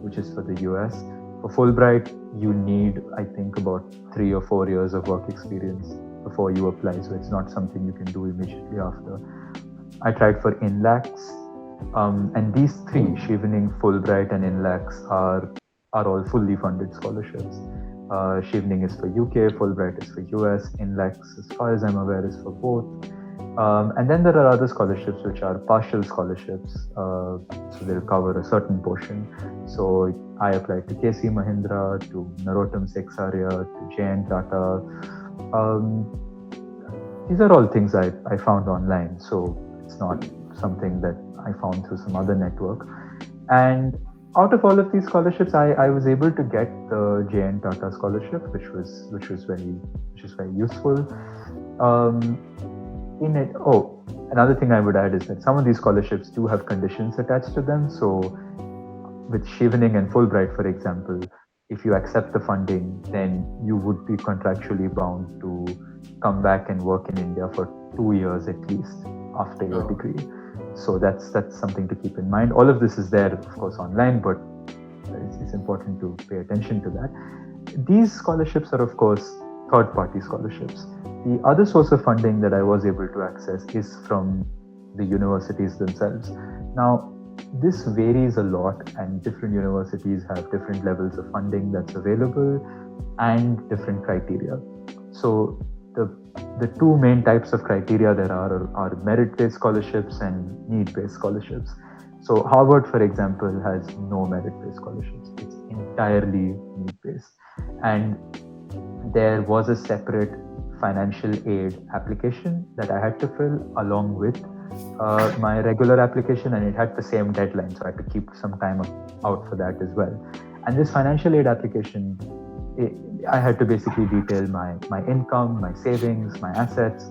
which is for the US. For Fulbright, you need, I think, about 3 or 4 years of work experience before you apply. So it's not something you can do immediately after. I tried for INLACs. And these three, Scheveningen, Fulbright, and INLACs, are all fully funded scholarships. Shivning is for UK, Fulbright is for US, Inlex, as far as I'm aware, is for both. And then there are other scholarships which are partial scholarships, so they'll cover a certain portion. So I applied to KC Mahindra, to Narottam Sekhsaria, to JN Tata. Um, these are all things I found online, so it's not something that I found through some other network. And out of all of these scholarships, I was able to get the JN Tata scholarship, which was very useful. Um, in it, oh, another thing I would add is that some of these scholarships do have conditions attached to them. So with Chevening and Fulbright, for example, if you accept the funding, then you would be contractually bound to come back and work in India for 2 years at least after your Oh, degree. So that's something to keep in mind. All of this is there, of course, online, but it's important to pay attention to that. These scholarships are, of course, third-party scholarships. The other source of funding that I was able to access is from the universities themselves. Now, this varies a lot, and different universities have different levels of funding that's available and different criteria. So, the the two main types of criteria there are merit-based scholarships and need-based scholarships. So, Harvard, for example, has no merit-based scholarships. It's entirely need-based, and there was a separate financial aid application that I had to fill along with my regular application, and it had the same deadline, so I had to keep some time out for that as well. And this financial aid application, it, I had to basically detail my income, my savings, my assets.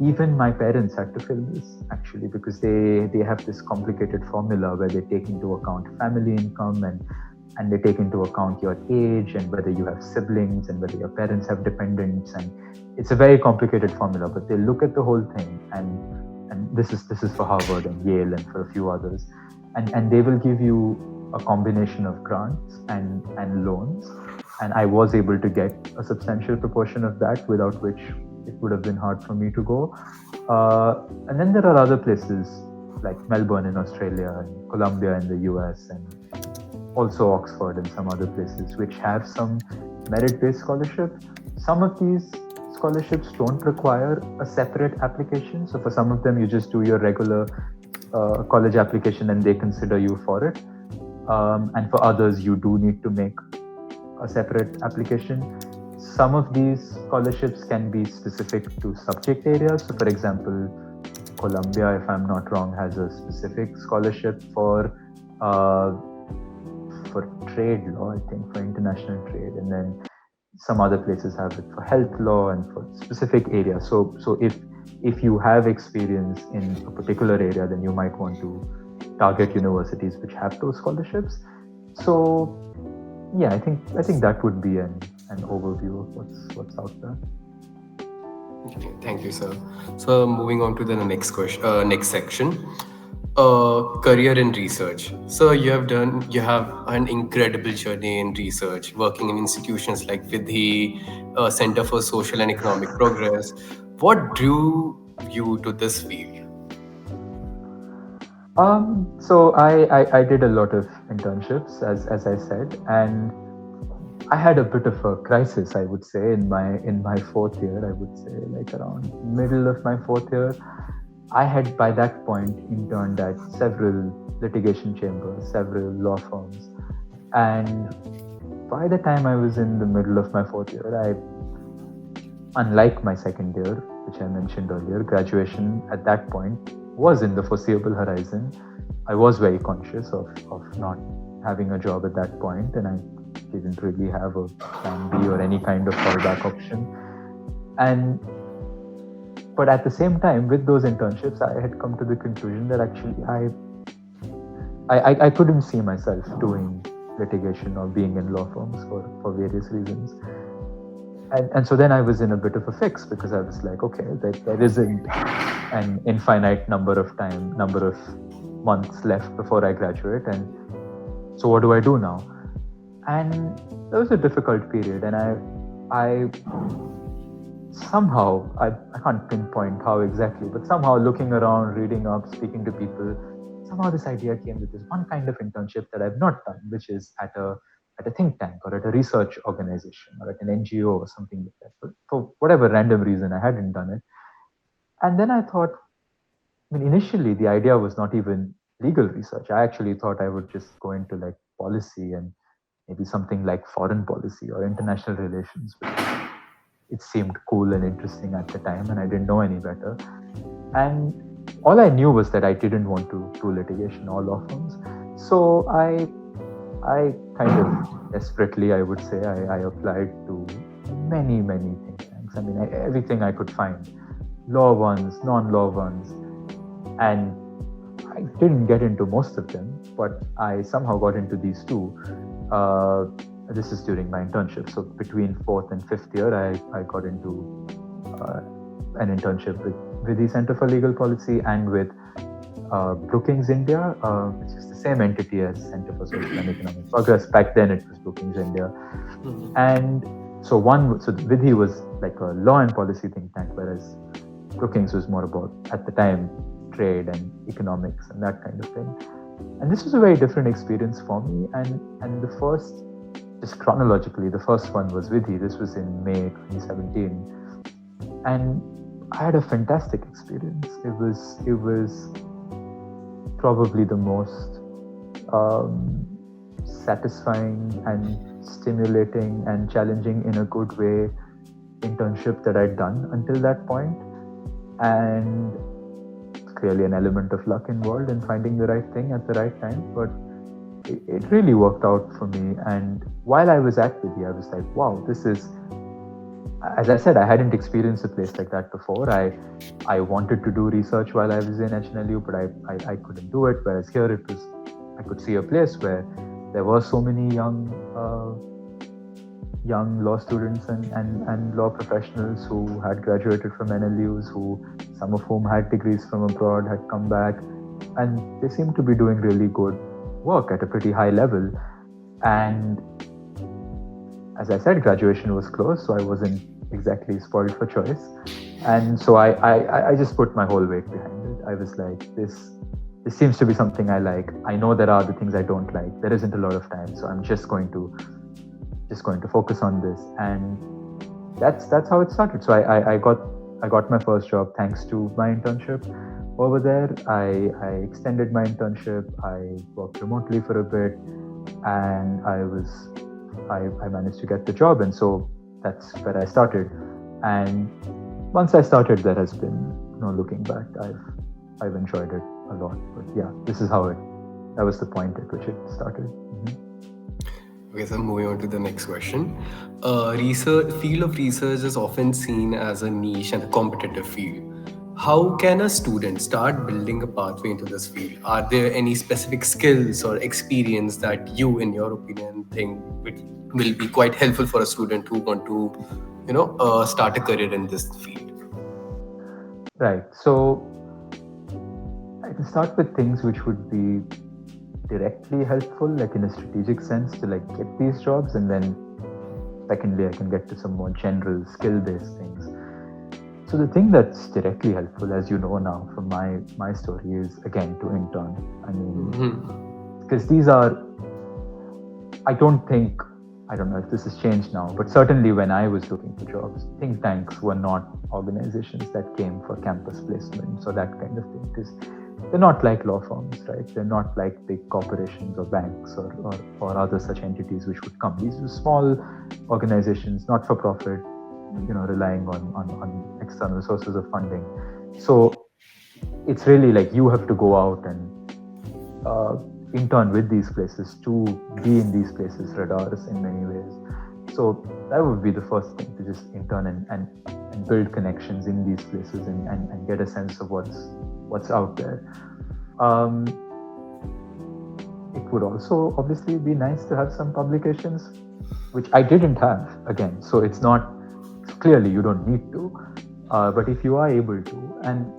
Even my parents had to fill this actually, because they have this complicated formula where they take into account family income, and they take into account your age and whether you have siblings and whether your parents have dependents, and it's a very complicated formula, but they look at the whole thing, and this is for Harvard and Yale and for a few others, and they will give you a combination of grants and loans, and I was able to get a substantial proportion of that, without which it would have been hard for me to go. And then there are other places like Melbourne in Australia and Columbia in the US, and also Oxford and some other places, which have some merit based scholarship. Some of these scholarships don't require a separate application. So for some of them, you just do your regular college application and they consider you for it. And for others, you do need to make a separate application. Some of these scholarships can be specific to subject areas. So, for example, Columbia, if I'm not wrong, has a specific scholarship uh, for trade law, I think, for international trade, and then some other places have it for health law and for specific areas. So if you have experience in a particular area, then you might want to target universities which have those scholarships. So yeah, I think that would be an overview of what's out there. okay, thank you, sir. So moving on to the next question, next section. Career in research. So you have an incredible journey in research, working in institutions like Vidhi, Center for Social and Economic Progress. What drew you to this field? So I did a lot of internships, as I said, and I had a bit of a crisis, I would say, in my fourth year. I would say, like, around middle of my fourth year, I had by that point interned at several litigation chambers, several law firms, and by the time I was in the middle of my fourth year, unlike my second year, which I mentioned earlier, graduation at that point was in the foreseeable horizon. I was very conscious of not having a job at that point, and I didn't really have a plan B or any kind of fallback option. And but at the same time, with those internships, I had come to the conclusion that actually I couldn't see myself doing litigation or being in law firms for various reasons. And so then I was in a bit of a fix, because I was like, okay, there isn't an infinite number of months left before I graduate, and so what do I do now? And that was a difficult period, and I somehow, I can't pinpoint how exactly, but somehow, looking around, reading up, speaking to people, somehow this idea came that there's one kind of internship that I've not done, which is at a at a think tank or at a research organization or at an NGO or something like that. But for whatever random reason, I hadn't done it. And then I thought, I mean, initially the idea was not even legal research. I actually thought I would just go into like policy and maybe something like foreign policy or international relations because it seemed cool and interesting at the time, and I didn't know any better. And all I knew was that I didn't want to do litigation or law firms. So I kind of desperately, I would say, I applied to many think tanks. I mean, everything I could find, law ones, non-law ones, and I didn't get into most of them, but I somehow got into these two. This is during my internship. So between fourth and fifth year, I got into an internship with Vidhi Centre for Legal Policy and with Brookings India, which is the same entity as Centre for Social and Economic Progress. Back then, it was Brookings India, and so Vidhi was like a law and policy think tank, whereas Brookings was more about, at the time, trade and economics and that kind of thing. And this was a very different experience for me. And the first, just chronologically, the first one was Vidhi. This was in May 2017, and I had a fantastic experience. It was probably the most satisfying and stimulating and challenging in a good way internship that I'd done until that point. And clearly an element of luck involved in finding the right thing at the right time, but it really worked out for me. And while I was at Vidhi, I was like, wow, this is, as I said, I hadn't experienced a place like that before. I wanted to do research while I was in HNLU, but I couldn't do it. Whereas here it was, I could see a place where there were so many young law students and law professionals who had graduated from NLUs, some of whom had degrees from abroad, had come back, and they seemed to be doing really good work at a pretty high level. And as I said, graduation was close, so I wasn't exactly spoiled for choice. And so I just put my whole weight behind it. I was like, this seems to be something I like. I know there are other things I don't like. There isn't a lot of time, so I'm just going to focus on this. And that's how it started. So I got my first job thanks to my internship over there. I extended my internship. I worked remotely for a bit, and I managed to get the job. And so that's where I started. And once I started, there has been no looking back. I've enjoyed it a lot. But yeah, this is how that was the point at which it started. Okay, so moving on to the next question. Field of research is often seen as a niche and a competitive field. How can a student start building a pathway into this field? Are there any specific skills or experience that you, in your opinion, think will be quite helpful for a student who want to, start a career in this field? Right. So I can start with things which would be directly helpful, like in a strategic sense, to like get these jobs, and then secondly, I can get to some more general skill-based things. So the thing that's directly helpful, as you know now from my story, is again to intern. I mean, because these are, I don't know if this has changed now, but certainly when I was looking for jobs, think tanks were not organizations that came for campus placements or that kind of thing, because they're not like law firms, right? They're not like big corporations or banks or other such entities which would come. These are small organizations, not for profit, relying on external sources of funding. So it's really like you have to go out and intern with these places to be in these places' radars in many ways. So that would be the first thing, to just intern and build connections in these places and get a sense of what's out there. It would also obviously be nice to have some publications, which I didn't have, again. So it's not, clearly you don't need to, but if you are able to, and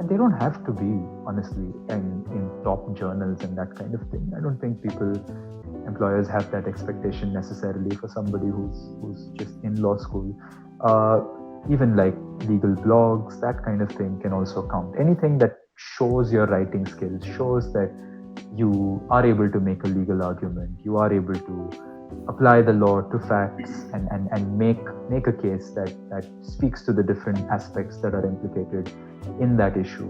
they don't have to be, honestly, in top journals and that kind of thing. I don't think employers have that expectation necessarily for somebody who's just in law school. Even like legal blogs, that kind of thing can also count. Anything that shows your writing skills, shows that you are able to make a legal argument, you are able to apply the law to facts and make a case that speaks to the different aspects that are implicated in that issue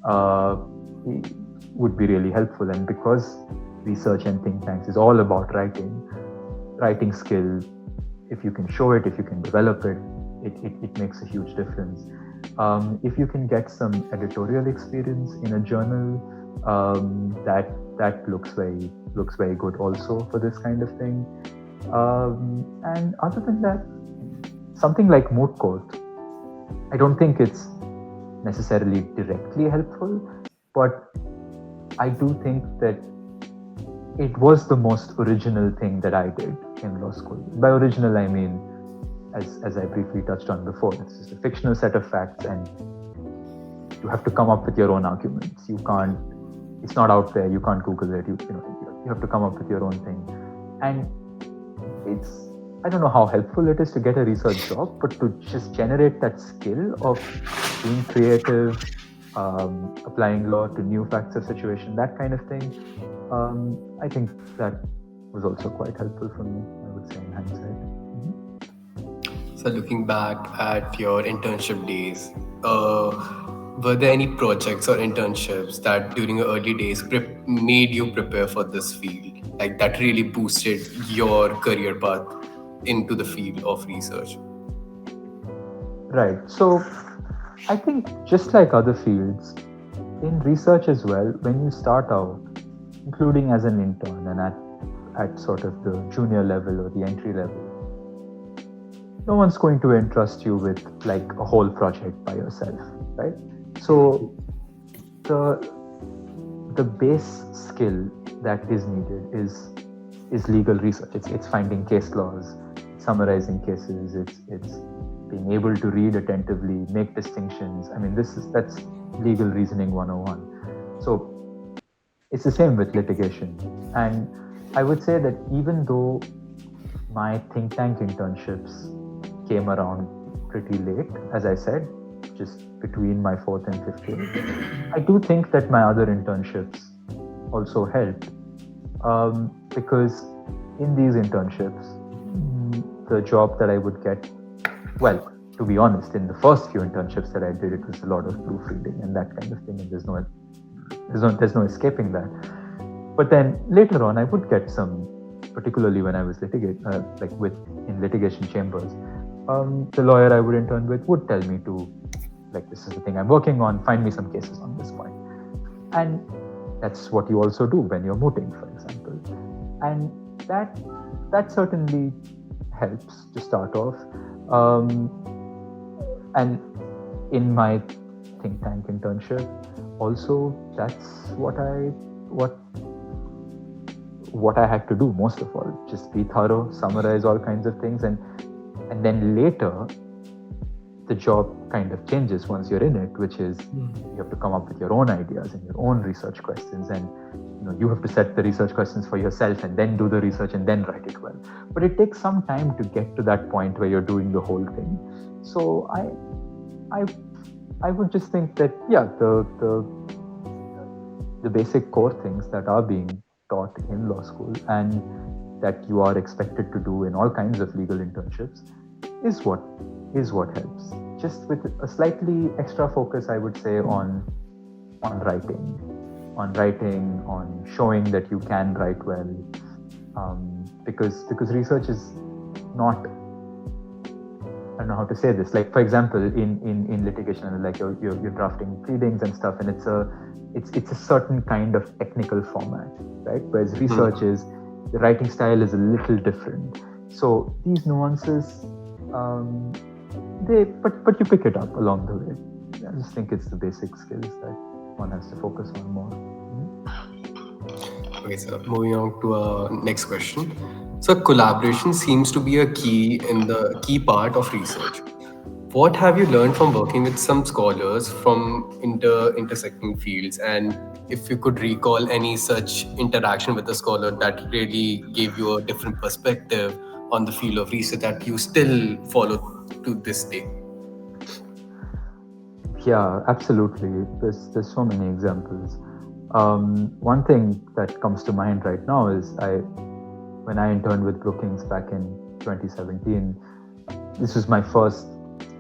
uh, would be really helpful. And because research and think tanks is all about writing skill, if you can show it, if you can develop it, it makes a huge difference. If you can get some editorial experience in a journal, that looks very good also for this kind of thing. And other than that, something like moot court, I don't think it's necessarily directly helpful, but I do think that it was the most original thing that I did in law school. By original, I mean, as I briefly touched on before, it's just a fictional set of facts, and you have to come up with your own arguments. You can't, it's not out there, you can't Google it, you have to come up with your own thing. And it's, I don't know how helpful it is to get a research job, but to just generate that skill of being creative, applying law to new facts of situation, that kind of thing, I think that was also quite helpful for me, I would say, in hindsight. So looking back at your internship days, were there any projects or internships that during your early days made you prepare for this field, like that really boosted your career path into the field of research? Right. So I think just like other fields, in research as well, when you start out, including as an intern and at sort of the junior level or the entry level, no one's going to entrust you with like a whole project by yourself, right? So the base skill that is needed is legal research. It's finding case laws, summarizing cases, it's being able to read attentively, make distinctions. I mean, that's legal reasoning 101. So it's the same with litigation. And I would say that even though my think tank internships came around pretty late, as I said, just between my fourth and fifth year, I do think that my other internships also helped, because in these internships, the job that I would get, well, to be honest, in the first few internships that I did, it was a lot of proofreading and that kind of thing, and there's no escaping that. But then later on, I would get some, particularly when I was in litigation chambers, the lawyer I would intern with would tell me to, like, this is the thing I'm working on, find me some cases on this point. And that's what you also do when you're mooting, for example. And that certainly helps to start off. And in my think tank internship, also, that's what I had to do most of all. Just be thorough, summarize all kinds of things, and then later the job kind of changes once you're in it, which is you have to come up with your own ideas and your own research questions, and you have to set the research questions for yourself and then do the research and then write it well. But it takes some time to get to that point where you're doing the whole thing. So I would just think that, yeah, the basic core things that are being taught in law school and that you are expected to do in all kinds of legal internships is what helps. Just with a slightly extra focus, I would say, on writing, on showing that you can write well, because research is not, I don't know how to say this. Like, for example, in litigation, like you're drafting pleadings and stuff, and it's a certain kind of technical format, right? Whereas research is, the writing style is a little different. So these nuances, but you pick it up along the way. I just think it's the basic skills that one has to focus on more. Okay, so moving on to our next question. So collaboration seems to be a key part of research. What have you learned from working with some scholars from intersecting fields, and if you could recall any such interaction with a scholar that really gave you a different perspective on the field of research that you still follow to this day? Yeah, absolutely. There's so many examples. One thing that comes to mind right now is when I interned with Brookings back in 2017, this was my first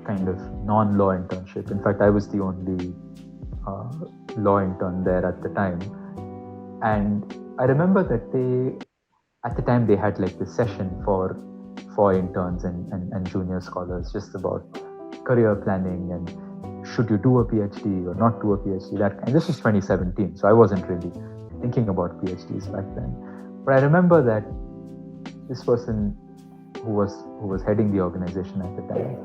kind of non-law internship. In fact, I was the only uh, law intern there at the time. And I remember that at the time, they had like this session for interns and junior scholars, just about career planning and should you do a PhD or not do a PhD, that kind. This was 2017, so I wasn't really thinking about PhDs back then. But I remember that this person who was heading the organization at the time,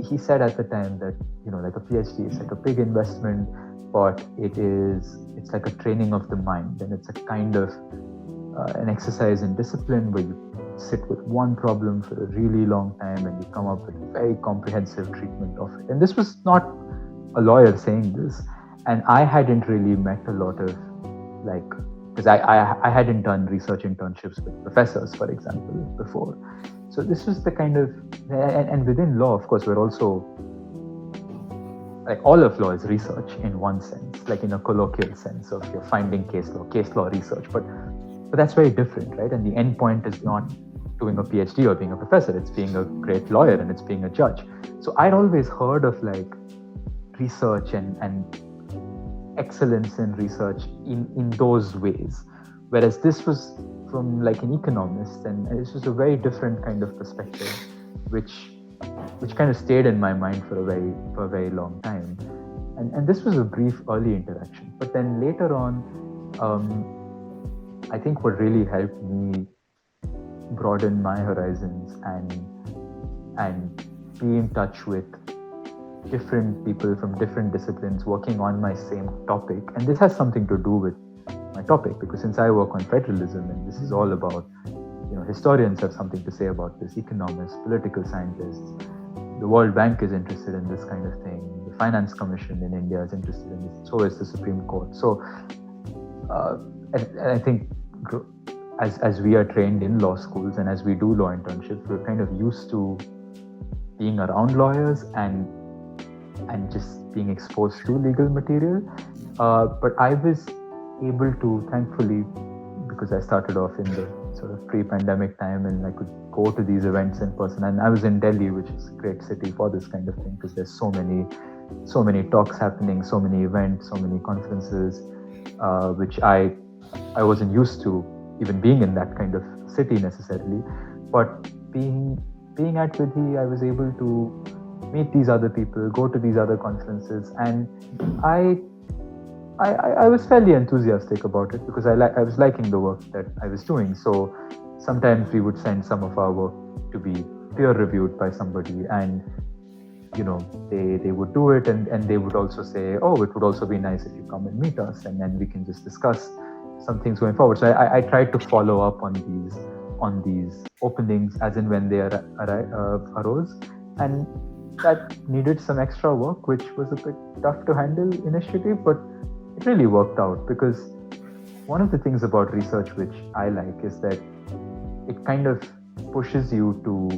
he said at the time that, like a PhD is like a big investment, but it's like a training of the mind, and it's a kind of an exercise in discipline where you sit with one problem for a really long time and you come up with a very comprehensive treatment of it. And this was not a lawyer saying this, and I hadn't really met a lot of, like, because I hadn't done research internships with professors, for example, before. So this was the kind of, and within law, of course, we're also, like, all of law is research in one sense, like in a colloquial sense of you're finding case law research, but that's very different, right? And the end point is not doing a PhD or being a professor, it's being a great lawyer and it's being a judge. So I'd always heard of like research and excellence in research in those ways, whereas this was from like an economist, and this was a very different kind of perspective, which kind of stayed in my mind for a very long time. And this was a brief early interaction, but then later on, I think what really helped me broaden my horizons and be in touch with different people from different disciplines working on my same topic. And this has something to do with my topic, because since I work on federalism, and this is all about, historians have something to say about this, economists, political scientists, the World Bank is interested in this kind of thing, the Finance Commission in India is interested in this, so is the Supreme Court. So and I think as we are trained in law schools and as we do law internships, we're kind of used to being around lawyers and just being exposed to legal material. But I was able to, thankfully, because I started off in the sort of pre-pandemic time, and I could go to these events in person. And I was in Delhi, which is a great city for this kind of thing, because there's so many talks happening, so many events, so many conferences, which I wasn't used to even being in that kind of city necessarily. But being at Vidhi, I was able to meet these other people, go to these other conferences, and I was fairly enthusiastic about it, because I was liking the work that I was doing. So sometimes we would send some of our work to be peer reviewed by somebody, and they would do it, and they would also say, oh, it would also be nice if you come and meet us, and then we can just discuss some things going forward. So I tried to follow up on these openings as and when they arose, and that needed some extra work, which was a bit tough to handle initially, but it really worked out, because one of the things about research which I like is that it kind of pushes you to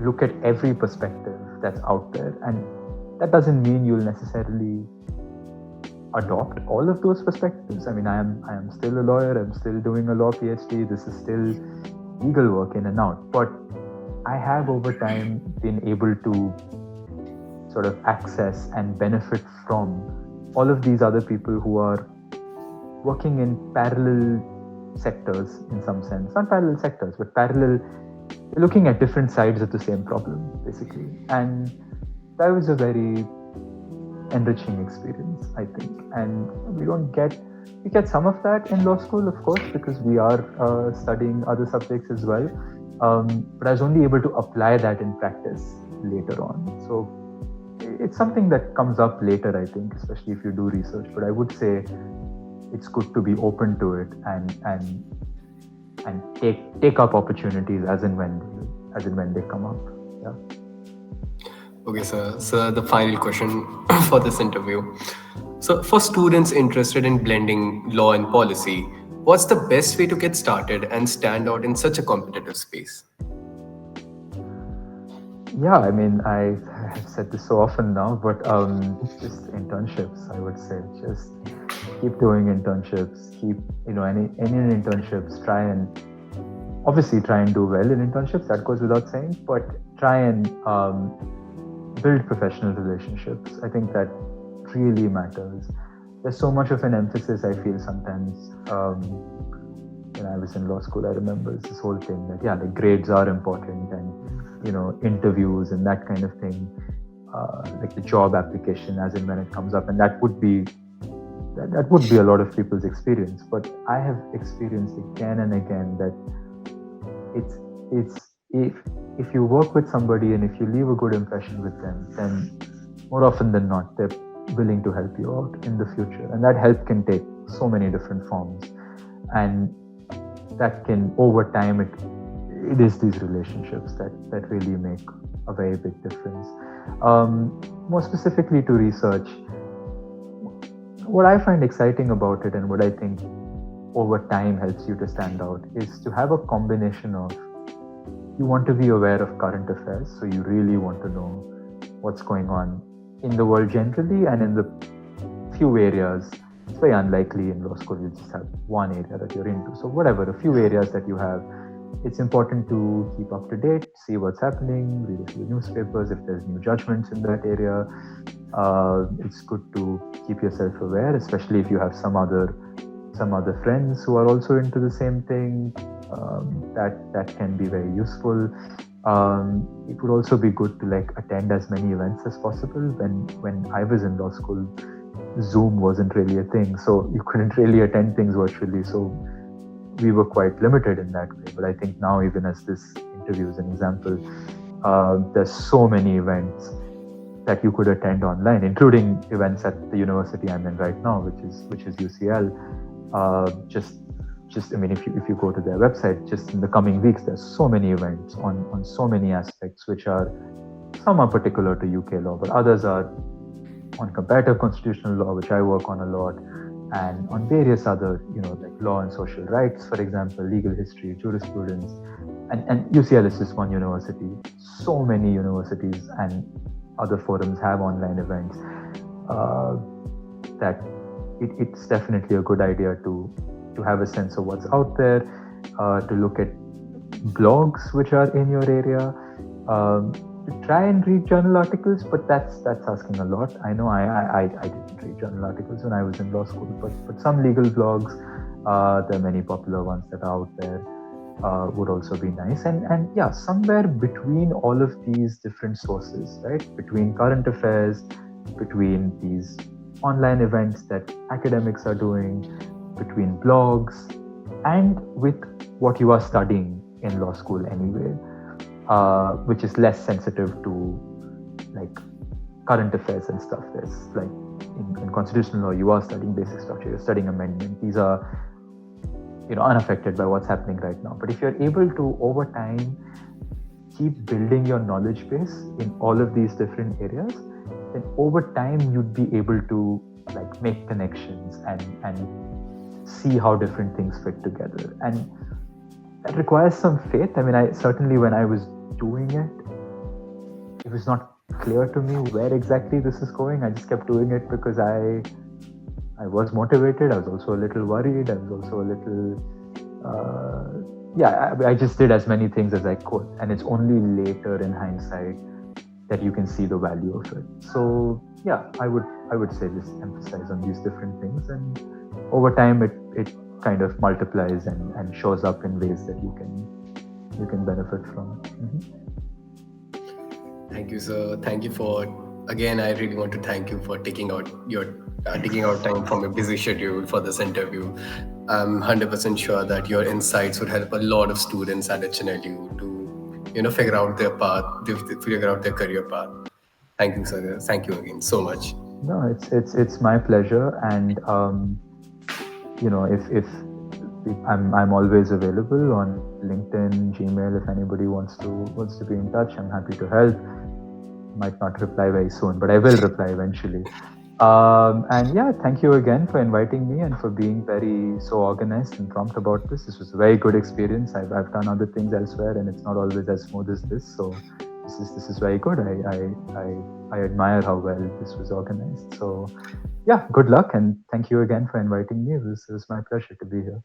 look at every perspective that's out there, and that doesn't mean you'll necessarily adopt all of those perspectives. I mean, I am still a lawyer, I'm still doing a law PhD, this is still legal work in and out, but I have over time been able to sort of access and benefit from all of these other people who are working in parallel sectors, in some sense, not parallel sectors, but parallel, looking at different sides of the same problem, basically. And that was a very enriching experience, I think. And we get some of that in law school, of course, because we are studying other subjects as well. But I was only able to apply that in practice later on. So it's something that comes up later, I think, especially if you do research. But I would say it's good to be open to it and take up opportunities as and when they come up. Yeah. Okay, sir. So the final question for this interview. So for students interested in blending law and policy, what's the best way to get started and stand out in such a competitive space? Yeah, I mean, I have said this so often now, but just internships, I would say. Just keep doing internships, keep, any internships, obviously try and do well in internships, that goes without saying, but try and build professional relationships. I think that really matters. There's so much of an emphasis, I feel sometimes. When I was in law school, I remember this whole thing that, the grades are important, and, interviews and that kind of thing, like the job application as and when it comes up. And that would be a lot of people's experience. But I have experienced again and again that it's if you work with somebody and if you leave a good impression with them, then more often than not, they're willing to help you out in the future. And that help can take so many different forms. And that can, over time, it is these relationships that really make a very big difference. More specifically to research, what I find exciting about it and what I think over time helps you to stand out is to have a combination of, you want to be aware of current affairs, so you really want to know what's going on in the world generally, and in the few areas. It's very unlikely in law school you just have one area that you're into. So whatever, a few areas that you have, it's important to keep up to date, see what's happening, read a few newspapers if there's new judgments in that area. It's good to keep yourself aware, especially if you have some other friends who are also into the same thing. That can be very useful. It would also be good to attend as many events as possible. When I was in law school, Zoom wasn't really a thing, so you couldn't really attend things virtually. So we were quite limited in that way. But I think now, even as this interview is an example, there's so many events that you could attend online, including events at the university I'm in right now, which is UCL. If you go to their website, just in the coming weeks, there's so many events on so many aspects, which are, some are particular to UK law, but others are on comparative constitutional law, which I work on a lot, and on various other, like law and social rights, for example, legal history, jurisprudence, and UCL is just one university. So many universities and other forums have online events that it's definitely a good idea to have a sense of what's out there, to look at blogs which are in your area, to try and read journal articles, but that's asking a lot. I know I didn't read journal articles when I was in law school, but some legal blogs, there are many popular ones that are out there, would also be nice. And yeah, somewhere between all of these different sources, right, between current affairs, between these online events that academics are doing, between blogs, and with what you are studying in law school anyway, which is less sensitive to current affairs and stuff. There's in constitutional law, you are studying basic structure, you're studying amendment. These are unaffected by what's happening right now. But if you're able to, over time, keep building your knowledge base in all of these different areas, then over time you'd be able to make connections and see how different things fit together. And that requires some faith. I mean, I certainly, when I was doing it, it was not clear to me where exactly this is going. I just kept doing it because I was motivated. I was also a little worried. I was also a little I just did as many things as I could, and it's only later in hindsight that you can see the value of it. So yeah, I would say just emphasize on these different things, and over time it kind of multiplies and shows up in ways that you can benefit from. Thank you, sir. Thank you for, again, I really want to thank you for taking out time from your busy schedule for this interview. I'm 100% sure that your insights would help a lot of students at HNLU to, figure out their path, figure out their career path. Thank you, sir. Thank you again so much. No, it's my pleasure, and if I'm always available on LinkedIn, Gmail. If anybody wants to be in touch, I'm happy to help. Might not reply very soon, but I will reply eventually. And yeah, thank you again for inviting me and for being so organized and prompt about this. This was a very good experience. I've done other things elsewhere, and it's not always as smooth as this. So this is very good. I admire how well this was organized. So yeah, good luck and thank you again for inviting me. It was my pleasure to be here.